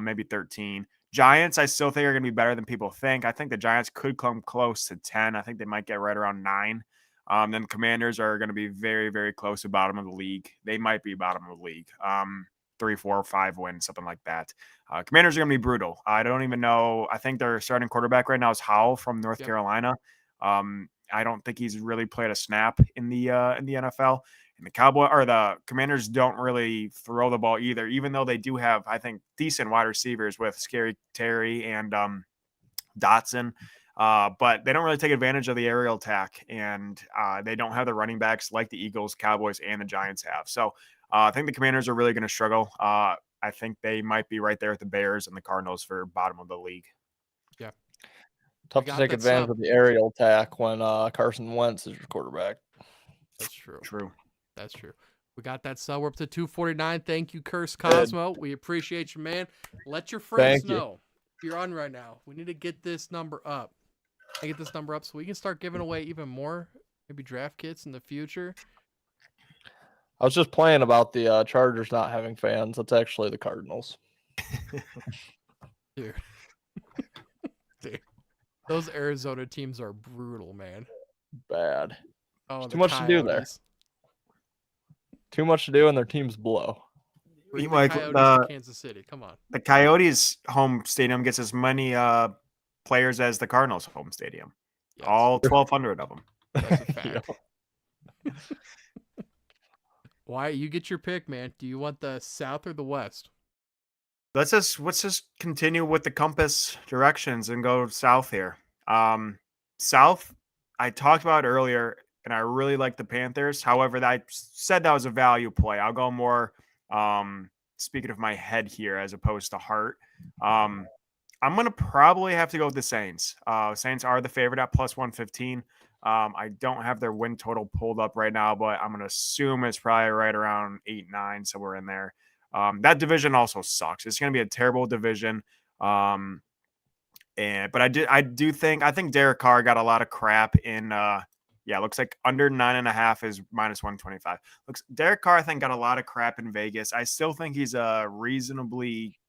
maybe 13. Giants, I still think are going to be better than people think. I think the Giants could come close to 10. I think they might get right around 9. Then Commanders are going to be very, very close to bottom of the league. They might be bottom of the league. 3, 4, 5 wins, something like that. Commanders are going to be brutal. I don't even know. I think their starting quarterback right now is Howell from North Carolina. I don't think he's really played a snap in the NFL. And the Commanders don't really throw the ball either, even though they do have, I think, decent wide receivers with Scary Terry and Dotson. But they don't really take advantage of the aerial attack, and they don't have the running backs like the Eagles, Cowboys, and the Giants have. So I think the Commanders are really going to struggle. I think they might be right there with the Bears and the Cardinals for bottom of the league. Yeah. Tough to take advantage of the aerial attack when Carson Wentz is your quarterback. That's true. True. That's true. We got that sub. We're up to 249. Thank you, Curse Cosmo. We appreciate you, man. Let your friends know if you're on right now. We need to get this number up. I get this number up so we can start giving away even more, maybe draft kits in the future. I was just playing about the Chargers not having fans. That's actually the Cardinals. Dude. Dude. Those Arizona teams are brutal, man. Bad. Oh, too much to do there. Too much to do, and their teams blow. Bring the Coyotes to Kansas City. Come on. The Coyotes' home stadium gets as many players as the Cardinals' home stadium. Yes. All 1,200 of them. That's a fact. Wyatt, you get your pick, man. Do you want the South or the West? Let's just continue with the compass directions and go south here. South, I talked about earlier, and I really like the Panthers. However, I said that was a value play. I'll go more speaking of my head here as opposed to heart. I'm going to probably have to go with the Saints. Saints are the favorite at plus 115. I don't have their win total pulled up right now, but I'm going to assume it's probably right around 8-9, somewhere in there. That division also sucks. It's going to be a terrible division. But I think Derek Carr got a lot of crap in. It looks like under 9.5 is minus 125. Derek Carr, I think, got a lot of crap in Vegas. I still think he's a reasonably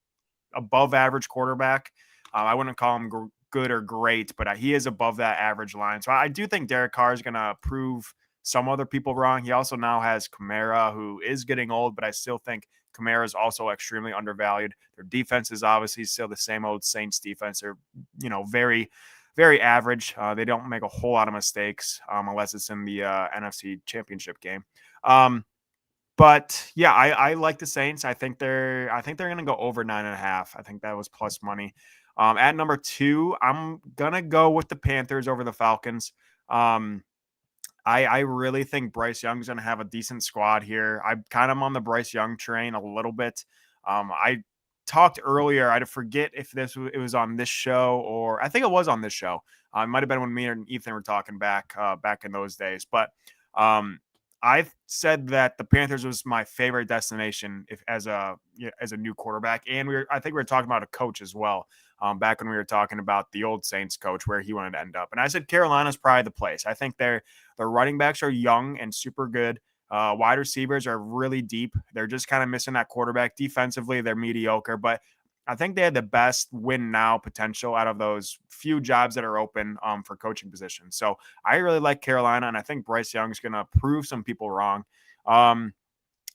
above average quarterback. I wouldn't call him good or great, but he is above that average line. So I do think Derek Carr is going to prove some other people wrong. He also now has Kamara, who is getting old, but I still think Kamara is also extremely undervalued. Their defense is obviously still the same old Saints defense. They're, very, very average. They don't make a whole lot of mistakes unless it's in the NFC Championship game. But yeah, I like the Saints. I think they're going to go over 9.5. I think that was plus money. At number 2, I'm gonna go with the Panthers over the Falcons. I really think Bryce Young's gonna have a decent squad here. I'm kind of on the Bryce Young train a little bit. I talked earlier. I forget if it was on this show or I think it was on this show. It might have been when me and Ethan were talking back in those days. But I've said that the Panthers was my favorite destination as a new quarterback, and I think we were talking about a coach as well. Back when we were talking about the old Saints coach, where he wanted to end up, and I said Carolina's probably the place. I think their running backs are young and super good. Wide receivers are really deep. They're just kind of missing that quarterback. Defensively, they're mediocre, but I think they had the best win now potential out of those few jobs that are open for coaching positions. So I really like Carolina, and I think Bryce Young's going to prove some people wrong.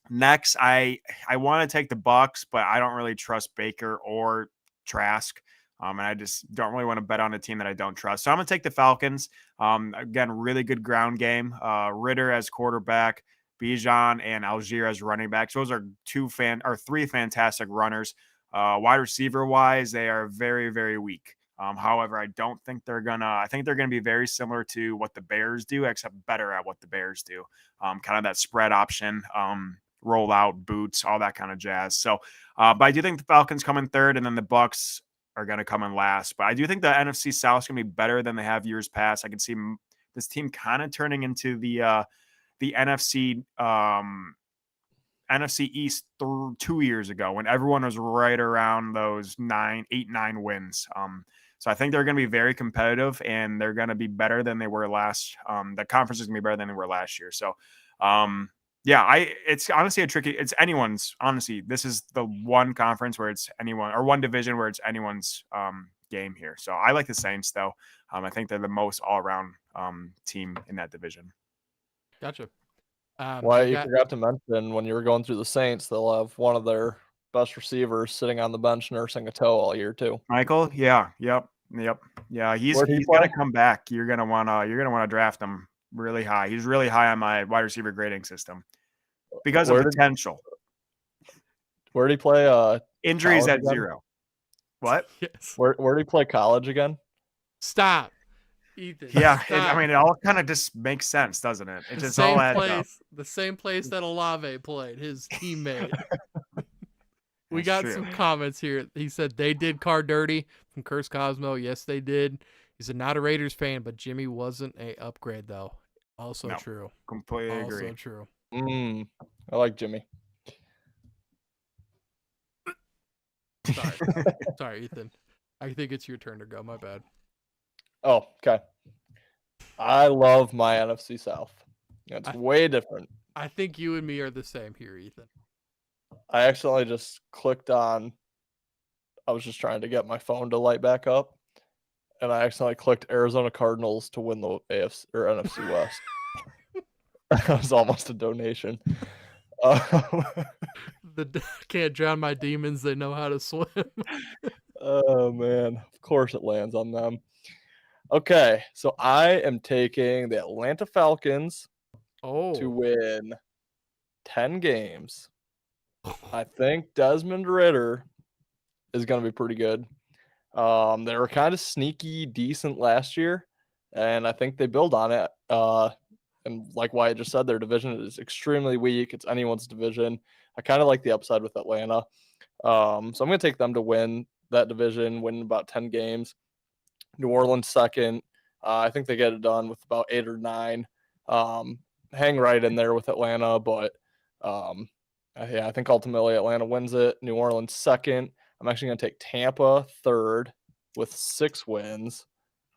Next, I want to take the Bucs, but I don't really trust Baker or Trask. And I just don't really want to bet on a team that I don't trust. So I'm going to take the Falcons. Again, really good ground game. Ritter as quarterback, Bijan and Algier as running backs. Those are three fantastic runners. Wide receiver wise, they are very, very weak. However, I think they're gonna be very similar to what the Bears do, except better at what the Bears do. Kind of that spread option, roll out boots, all that kind of jazz. So, but I do think the Falcons come in third, and then the Bucs are going to come in last. But I do think the NFC South is going to be better than they have years past. I can see this team kind of turning into the NFC East 2 years ago when everyone was right around those 8-9 wins. So I think they're going to be very competitive, and they're going to be better than they were last. The conference is going to be better than they were last year. So, it's honestly it's anyone's. Honestly, this is the one conference where it's anyone, or one division where it's anyone's game here. So I like the Saints, though. I think they're the most all-around team in that division. Gotcha. You forgot to mention when you were going through the Saints, they'll have one of their best receivers sitting on the bench nursing a toe all year too. Michael, yeah, yep, yeah. He's gonna come back. You're gonna wanna draft him really high. He's really high on my wide receiver grading system because of potential. Where did he play? Injuries at again? 0. What? Yes. Where did he play college again? Stop. Ethan. Yeah, stop. it all kind of just makes sense, doesn't it? It just all adds up. The same place that Olave played, his teammate. We got true. some comments here. He said they did Carr dirty from Curse Cosmo. Yes, they did. He said not a Raiders fan, but Jimmy wasn't a upgrade though. Also true. Completely agree. Also true. I like Jimmy. Sorry, Ethan. I think it's your turn to go. My bad. Oh, okay. I love my NFC South. It's way different. I think you and me are the same here, Ethan. I accidentally just clicked on. I was just trying to get my phone to light back up, and I accidentally clicked Arizona Cardinals to win the AFC or NFC West. That was almost a donation. Can't drown my demons. They know how to swim. Oh man, of course it lands on them. Okay, so I am taking the Atlanta Falcons to win 10 games. I think Desmond Ritter is going to be pretty good. They were kind of sneaky decent last year, and I think they build on it. And like Wyatt just said, their division is extremely weak. It's anyone's division. I kind of like the upside with Atlanta. So I'm going to take them to win that division, win about 10 games. New Orleans second. I think they get it done with about 8 or 9. Hang right in there with Atlanta, but I think ultimately Atlanta wins it. New Orleans second. I'm actually going to take Tampa third with 6 wins.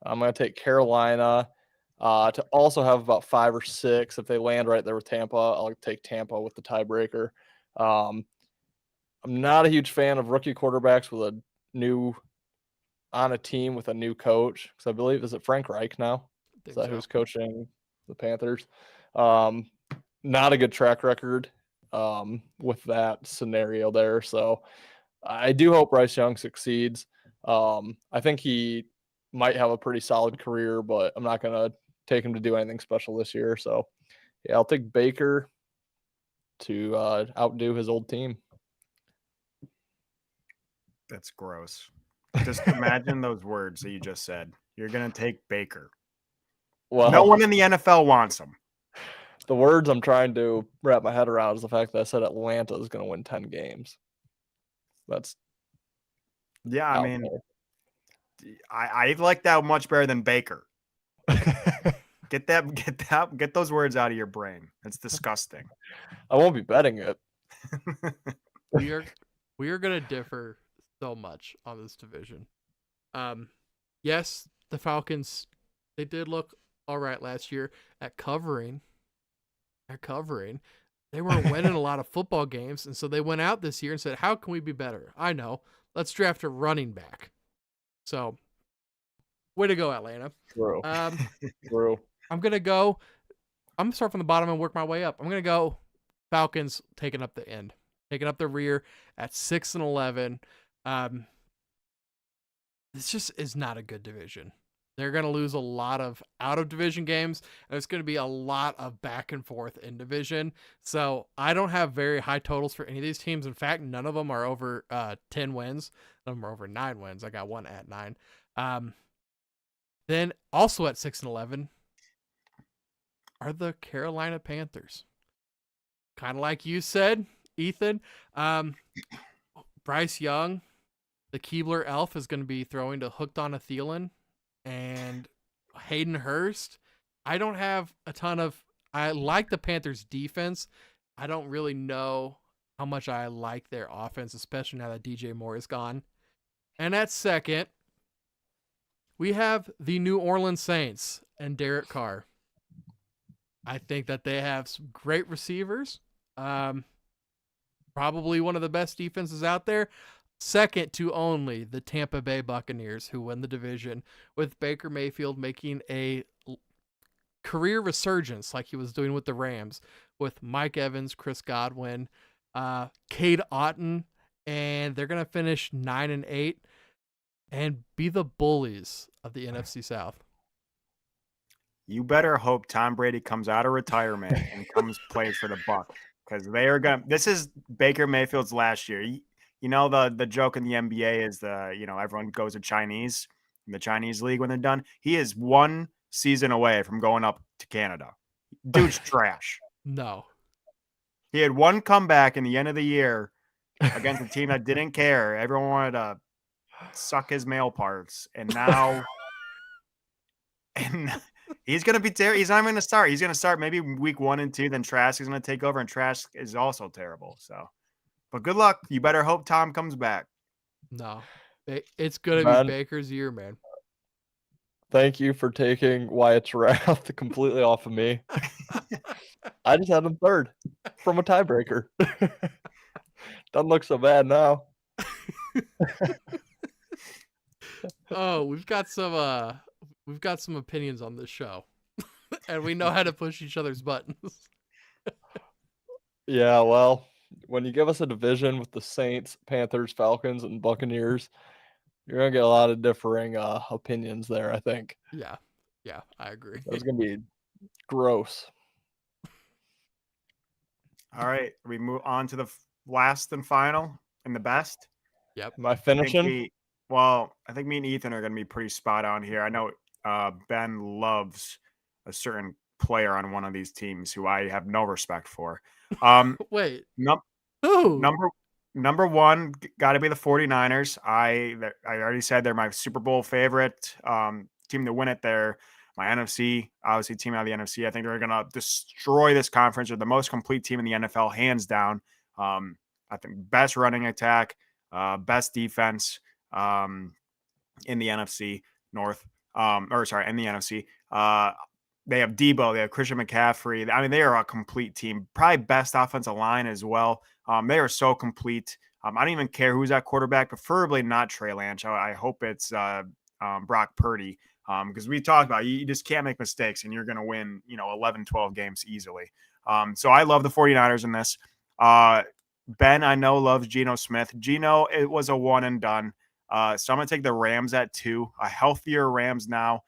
I'm going to take Carolina to also have about 5 or 6. If they land right there with Tampa, I'll take Tampa with the tiebreaker. I'm not a huge fan of rookie quarterbacks with on a team with a new coach, because I believe, is it Frank Reich now? Is that who's coaching the Panthers? Not a good track record with that scenario there. So I do hope Bryce Young succeeds. I think he might have a pretty solid career, but I'm not going to take him to do anything special this year. So yeah, I'll take Baker to outdo his old team. That's gross. Just imagine those words that you just said. You're going to take Baker. Well, no one in the NFL wants him. The words I'm trying to wrap my head around is the fact that I said Atlanta is going to win 10 games. That's I mean, I like that much better than Baker. Get those words out of your brain. It's disgusting. I won't be betting it. We are going to differ so much on this division. Yes, the Falcons, they did look all right last year at covering. They weren't winning a lot of football games, and so they went out this year and said, how can we be better? I know. Let's draft a running back. So, way to go, Atlanta. True. I'm going to start from the bottom and work my way up. I'm going to go Falcons taking up the end, taking up the rear at 6-11. This just is not a good division. They're going to lose a lot of out-of-division games, and it's going to be a lot of back and forth in division. So I don't have very high totals for any of these teams. In fact, none of them are over 10 wins. None of them are over 9 wins. I got one at 9. Then also at 6-11 are the Carolina Panthers. Kind of like you said, Ethan. Bryce Young, the Keebler elf, is going to be throwing to Hooked on a Thielen and Hayden Hurst. I don't have a ton of... I like the Panthers' defense. I don't really know how much I like their offense, especially now that DJ Moore is gone. And at second, we have the New Orleans Saints and Derek Carr. I think that they have some great receivers. Probably one of the best defenses out there. Second to only the Tampa Bay Buccaneers, who win the division, with Baker Mayfield making a career resurgence like he was doing with the Rams, with Mike Evans, Chris Godwin, Cade Otton, and they're going to finish 9-8 and be the bullies of the NFC South. You better hope Tom Brady comes out of retirement and comes play for the Bucs, because they are going. This is Baker Mayfield's last year. You know, the joke in the NBA is everyone goes to Chinese in the Chinese league when they're done. He is one season away from going up to Canada. Dude's trash. No. He had one comeback in the end of the year against a team that didn't care. Everyone wanted to suck his male parts, and now he's going to be terrible. He's not even going to start. He's going to start maybe week 1 and 2. Then Trask is going to take over, and Trask is also terrible. So, but good luck. You better hope Tom comes back. No, it's going to be Baker's year, man. Thank you for taking Wyatt's wrath completely off of me. I just had him third from a tiebreaker. Doesn't look so bad now. Oh, we've got some opinions on this show, and we know how to push each other's buttons. Yeah, well, when you give us a division with the Saints, Panthers, Falcons, and Buccaneers, you're gonna get a lot of differing opinions there, I think. Yeah, I agree. It's gonna be gross. All right, we move on to the last and final and the best. Yep. Am I finishing? I think me and Ethan are going to be pretty spot on here. I know Ben loves a certain player on one of these teams who I have no respect for. Wait, Num- who? number one, got to be the 49ers. I already said they're my Super Bowl favorite team to win it. They're my NFC, obviously, team out of the NFC. I think they're going to destroy this conference. They're the most complete team in the NFL, hands down. I think best running attack, best defense in the NFC North. In the NFC. They have Debo, they have Christian McCaffrey. I mean, they are a complete team. Probably best offensive line as well. They are so complete. I don't even care who's at quarterback, preferably not Trey Lance. I hope it's Brock Purdy, because we talked about you just can't make mistakes and you're going to win, 11, 12 games easily. So I love the 49ers in this. Ben, I know, loves Geno Smith. Geno, it was a one and done. So I'm going to take the Rams at 2, a healthier Rams now.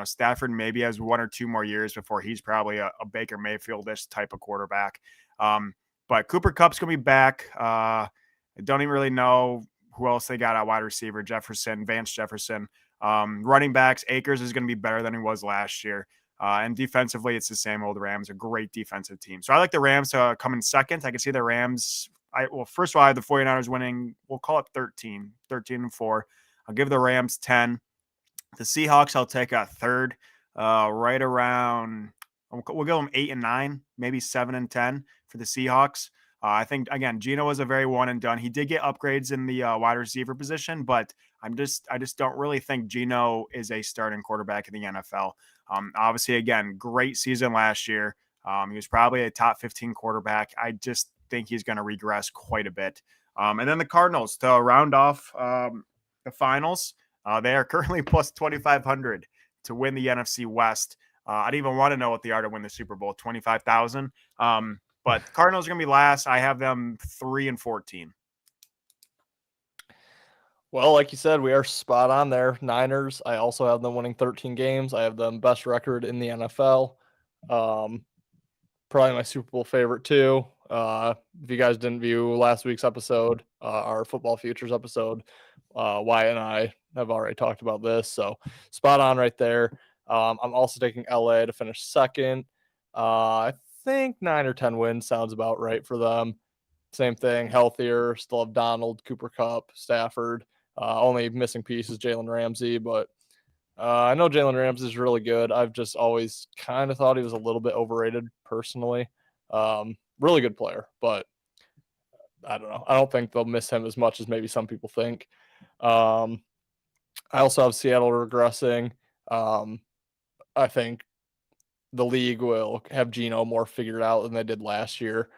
Stafford maybe has 1 or 2 more years before he's probably a Baker Mayfield-ish type of quarterback. But Cooper Kupp's going to be back. I don't even really know who else they got at wide receiver. Vance Jefferson. Running backs, Akers is going to be better than he was last year. And defensively, it's the same old Rams, a great defensive team. So I like the Rams to come in second. I can see the Rams. First of all, I have the 49ers winning. We'll call it 13-4. I'll give the Rams 10. The Seahawks, I'll take a third, right around. We'll go them 8 and 9, maybe 7 and 10 for the Seahawks. I think, again, Geno was a very one and done. He did get upgrades in the wide receiver position, but I just don't really think Geno is a starting quarterback in the NFL. Obviously, again, great season last year. He was probably a top 15 quarterback. I just think he's going to regress quite a bit. And then the Cardinals to round off the finals. They are currently plus 2,500 to win the NFC West. I didn't even want to know what they are to win the Super Bowl, 25,000. But the Cardinals are going to be last. I have them 3-14. Well, like you said, we are spot on there. Niners, I also have them winning 13 games. I have them best record in the NFL. Probably my Super Bowl favorite too. If you guys didn't view last week's episode, our football futures episode, Wyatt and I have already talked about this. So spot on right there. I'm also taking LA to finish second. I think 9 or 10 wins sounds about right for them. Same thing, healthier. Still have Donald, Cooper Kupp, Stafford. Only missing piece is Jalen Ramsey, but I know Jalen Ramsey is really good. I've just always kind of thought he was a little bit overrated personally. Really good player, but I don't know. I don't think they'll miss him as much as maybe some people think. I also have Seattle regressing. I think the league will have Geno more figured out than they did last year.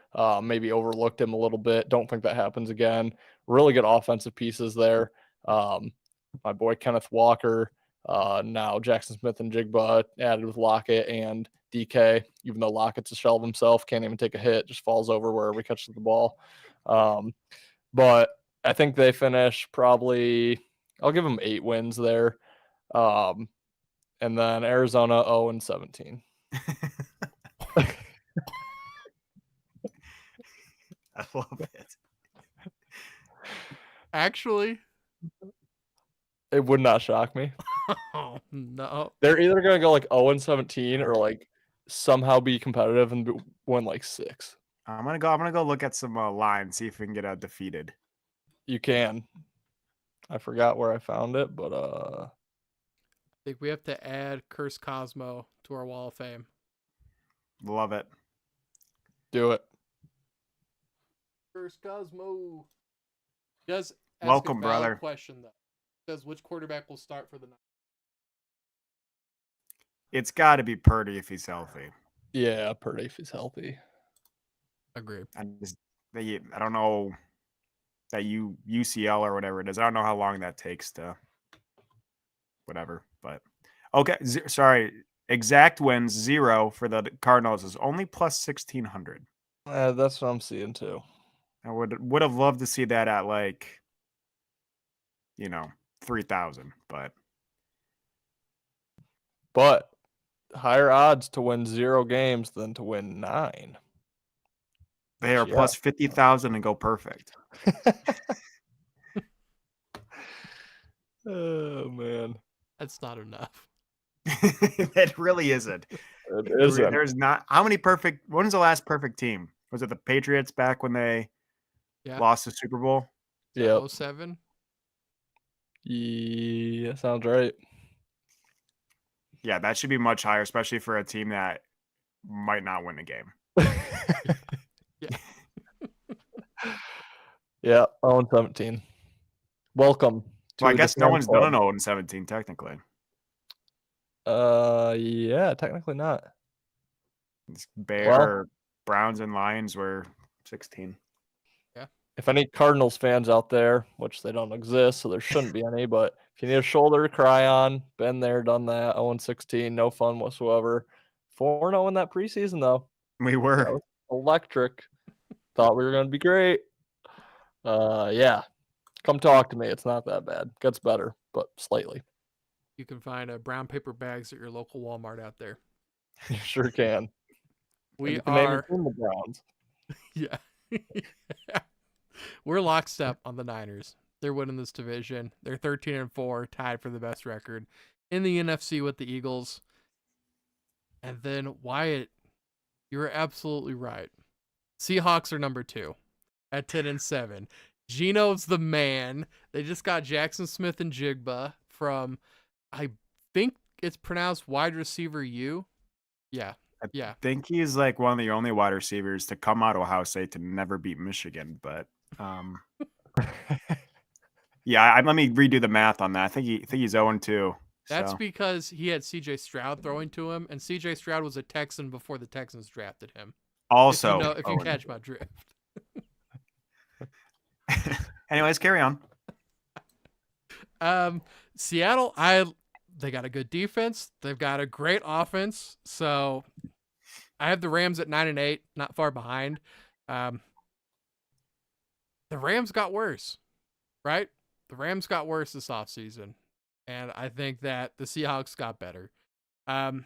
Maybe overlooked him a little bit. Don't think that happens again. Really good offensive pieces there. My boy Kenneth Walker. Now Jackson Smith and Jigba added with Lockett and DK, even though Lockett's a shell of himself, can't even take a hit, just falls over wherever he catches the ball. But I think they finish probably, I'll give them 8 wins there. And then Arizona 0-17. I love it. Actually, It would not shock me. oh no. They're either going to go like 0-17 or like somehow be competitive and win like 6. I'm gonna go look at some lines, see if we can get defeated. You can. I forgot where I found it, but I think we have to add Curse Cosmo to our wall of fame. Love it. do it. Curse Cosmo. He does ask Welcome, a valid brother. question though. Says which quarterback will start for the night? It's got to be Purdy if he's healthy. Yeah, Purdy if he's healthy. Agreed. I don't know that UCL or whatever it is. I don't know how long that takes to whatever, but okay. Sorry. Exact wins 0 for the Cardinals is only plus 1,600. That's what I'm seeing too. I would have loved to see that at 3,000, But higher odds to win 0 games than to win 9. they are Yeah. plus 50,000 and go perfect. Oh man. That's not enough. It really isn't. It isn't. There's not. How many perfect? When's the last perfect team? Was it the Patriots back when they lost the Super Bowl? Yeah. 07? Yeah, sounds right. Yeah, that should be much higher, especially for a team that might not win the game. Yeah, 0-17. Welcome. Well, I to guess the no fan one's club. done an 0-17 technically. Yeah, technically not. It's Well, Browns and Lions were 16. if any Cardinals fans out there, which they don't exist, so there shouldn't be any, but if you need a shoulder to cry on, been there, done that, 0-16, no fun whatsoever. 4-0 in that preseason, though. We That were. was electric. Thought we were going to be great. Yeah. Come talk to me. It's not that bad. Gets better, but slightly. You can find brown paper bags at your local Walmart out there. You sure can. We you can name are. your team the Browns. Yeah. We're lockstep on the Niners. They're winning this division. They're 13-4, tied for the best record in the NFC with the Eagles. And then Wyatt, you're absolutely right. Seahawks are number 2 at 10-7. Geno's the man. They just got Jackson Smith and Jigba from, I think it's pronounced wide receiver U. Yeah. I think he's like one of the only wide receivers to come out of Ohio State to never beat Michigan. But yeah, let me redo the math on that. I think he's 0-2. That's because he had C.J. Stroud throwing to him, and C.J. Stroud was a Texan before the Texans drafted him. Also, if you catch my drift. Anyways, carry on. Seattle, they got a good defense. They've got a great offense. So I have the Rams at 9-8, not far behind. The Rams got worse, right? The Rams got worse this offseason. And I think that the Seahawks got better. The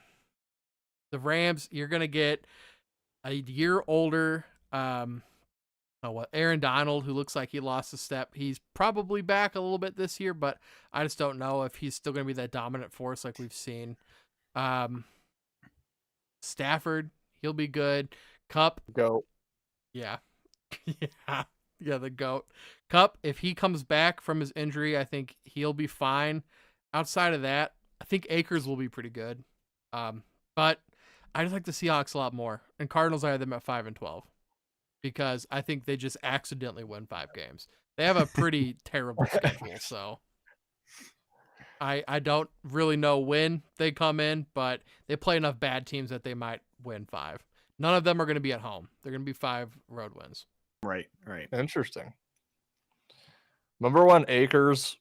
Rams, you're going to get a year older Aaron Donald, who looks like he lost a step. He's probably back a little bit this year, but I just don't know if he's still going to be that dominant force like we've seen. Stafford, he'll be good. Kupp. Go. Yeah. Yeah, the GOAT. Kupp, if he comes back from his injury, I think he'll be fine. Outside of that, I think Akers will be pretty good. But I just like the Seahawks a lot more. And Cardinals, I have them at 5-12. Because I think they just accidentally win 5 games. They have a pretty terrible schedule, so I don't really know when they come in, but they play enough bad teams that they might win 5. None of them are going to be at home. They're going to be 5 road wins. Right. Interesting. Remember when Akers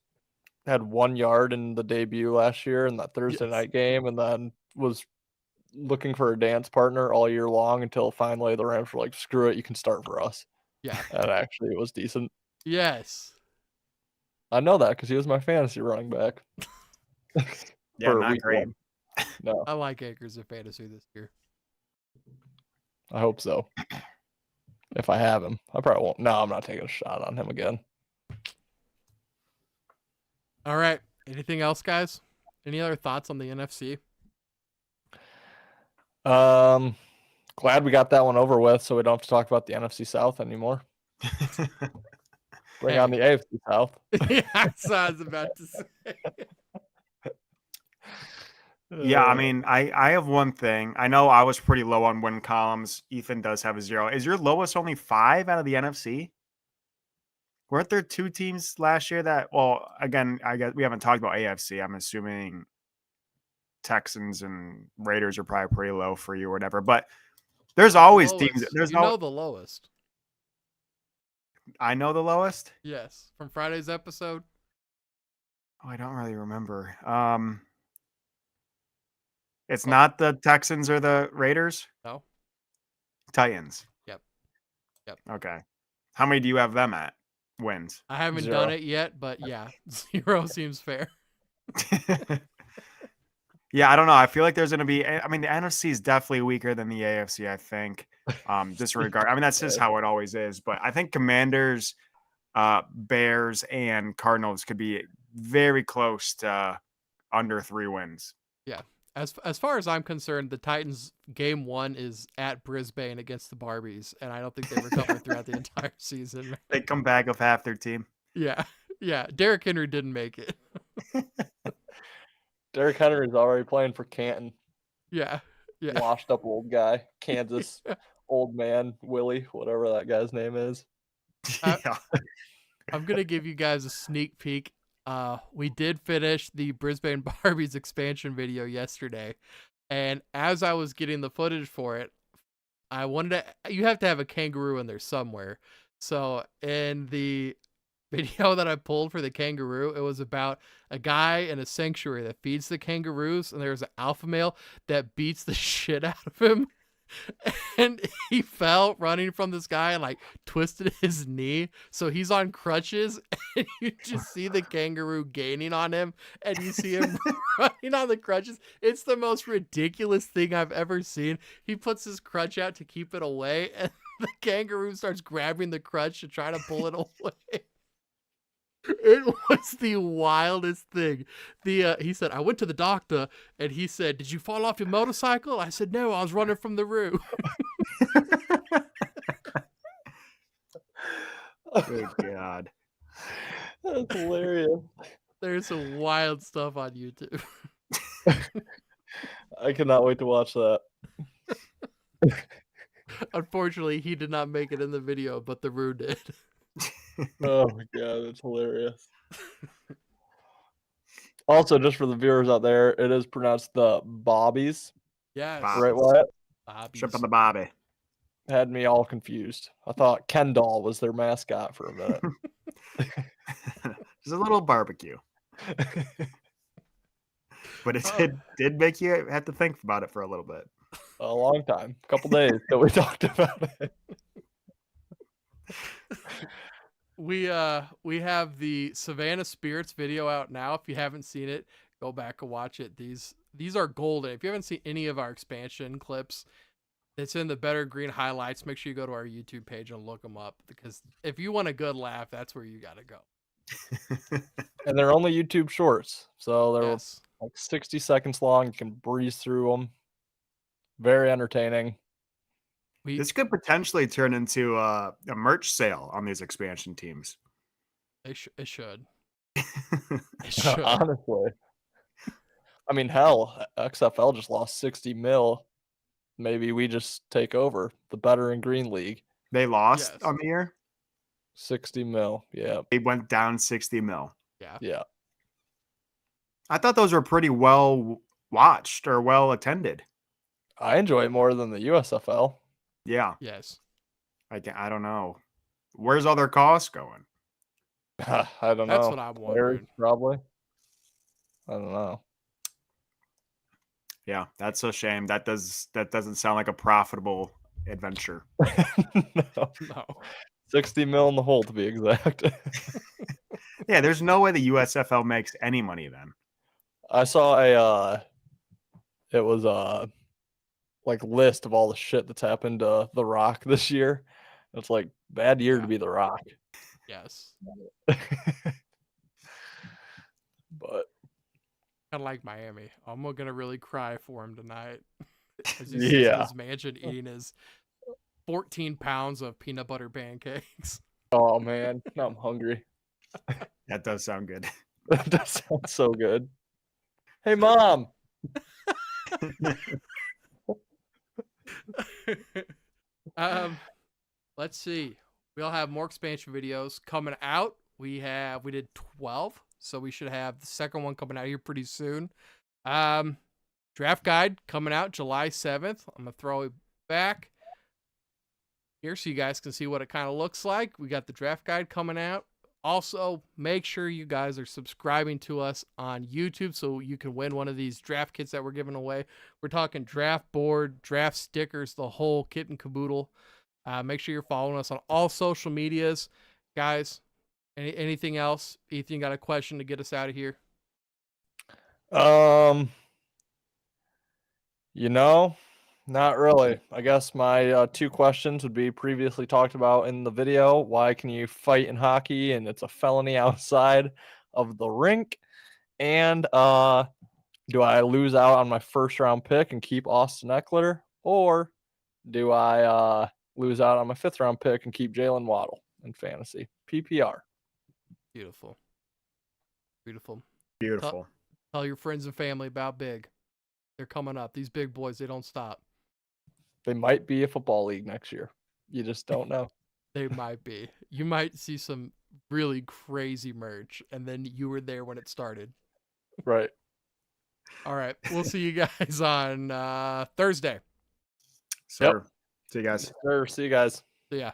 had 1 yard in the debut last year in that Thursday night game and then was looking for a dance partner all year long until finally the Rams were like, screw it, you can start for us. Yeah. And actually it was decent. Yes. I know that because he was my fantasy running back. Yeah, not great. No. I like Akers in fantasy this year. I hope so. If I have him. I probably won't. No, I'm not taking a shot on him again. All right. Anything else, guys? Any other thoughts on the NFC? Glad we got that one over with so we don't have to talk about the NFC South anymore. Bring on the AFC South. Yeah, that's what I was about to say. Yeah, I mean, I have one thing. I know I was pretty low on win columns. Ethan does have a 0. Is your lowest only 5 out of the NFC? Weren't there 2 teams last year that, well, again, I guess we haven't talked about AFC. I'm assuming Texans and Raiders are probably pretty low for you or whatever. But there's always teams. There's know the lowest. I know the lowest? Yes, from Friday's episode. Oh, I don't really remember. It's not the Texans or the Raiders? No. Titans. Yep. Okay. How many do you have them at? Wins. I haven't 0. done it yet, but yeah, 0 seems fair. Yeah, I don't know. I feel like there's going to be, I mean, the NFC is definitely weaker than the AFC, I think. Disregard. I mean, that's just how it always is. But I think Commanders, Bears, and Cardinals could be very close to under 3 wins. Yeah. As far as I'm concerned, the Titans game 1 is at Brisbane against the Barbies, and I don't think they recover throughout the entire season. They come back with half their team. Yeah, yeah. Derrick Henry didn't make it. Derrick Henry's already playing for Canton. Yeah, yeah. Washed up old guy. Kansas old man, Willie, whatever that guy's name is. Yeah. I'm gonna give you guys a sneak peek. We did finish the Brisbane Barbies expansion video yesterday, and as I was getting the footage for it, I wanted to. You have to have a kangaroo in there somewhere. So in the video that I pulled for the kangaroo, it was about a guy in a sanctuary that feeds the kangaroos, and there's an alpha male that beats the shit out of him. And he fell running from this guy and like twisted his knee, so he's on crutches, and you just see the kangaroo gaining on him, and you see him running on the crutches. It's the most ridiculous thing I've ever seen. He puts his crutch out to keep it away, and the kangaroo starts grabbing the crutch to try to pull it away. It was the wildest thing. He said, I went to the doctor, and he said, did you fall off your motorcycle? I said, no, I was running from the room. Good God. That's hilarious. There's some wild stuff on YouTube. I cannot wait to watch that. Unfortunately, he did not make it in the video, but the Roo did. Oh my God, that's hilarious. Also, just for the viewers out there, it is pronounced the Bobbies. Yes. Bob. Right, Wyatt? Bobbies. Shrimp on the Bobby. Had me all confused. I thought Kendall was their mascot for a minute. Just a little barbecue. But it did make you have to think about it for a little bit. A long time. A couple days that we talked about it. We have the Savannah Spirits video out now. If you haven't seen it, go back and watch it. These are golden. If you haven't seen any of our expansion clips, it's in the Better Green highlights. Make sure you go to our YouTube page and look them up, because if you want a good laugh, that's where you got to go. And they're only YouTube shorts, so they're Yes. like 60 seconds long. You can breeze through them. Very entertaining. This could potentially turn into a merch sale on these expansion teams. It should. It should. Honestly. I mean, hell, XFL just lost 60 mil. Maybe we just take over the Better and Green League. They lost Yes. on the year? 60 mil. Yeah. They went down 60 mil. Yeah. Yeah. I thought those were pretty well watched or well attended. I enjoy it more than the USFL. Yeah. Yes. I don't know. Where's all their costs going? I don't know. That's what I'm Players, wondering. probably. I don't know. Yeah, that's a shame. That doesn't sound like a profitable adventure. No. No. 60 mil in the hole, to be exact. Yeah, there's no way the USFL makes any money then. I saw it was like list of all the shit that's happened to The Rock this year. It's like bad year to be The Rock. Yes. But Kind of like Miami. I'm gonna really cry for him tonight. As he sits in his mansion eating his 14 pounds of peanut butter pancakes. oh man, now I'm hungry. That does sound good. That does sound so good. Hey mom. Let's see. We'll have more expansion videos coming out. We did 12, so we should have the second one coming out here pretty soon. Draft guide coming out July 7th. I'm gonna throw it back here so you guys can see what it kind of looks like. We got the draft guide coming out. Also, make sure you guys are subscribing to us on YouTube so you can win one of these draft kits that we're giving away. We're talking draft board, draft stickers, the whole kit and caboodle. Make sure you're following us on all social medias. Guys, anything else? Ethan, got a question to get us out of here? Not really. I guess my two questions would be previously talked about in the video. Why can you fight in hockey and it's a felony outside of the rink? And Do I lose out on my first round pick and keep Austin Eckler, or do I lose out on my 5th round pick and keep Jalen Waddle in fantasy PPR? Beautiful. Beautiful. Tell your friends and family about Big. They're coming up. These big boys, they don't stop. They might be a football league next year. You just don't know. They might be. You might see some really crazy merch, and then you were there when it started. Right. All right. We'll see you guys on Thursday. Sir. See you guys. Sure. See you guys. So, yeah.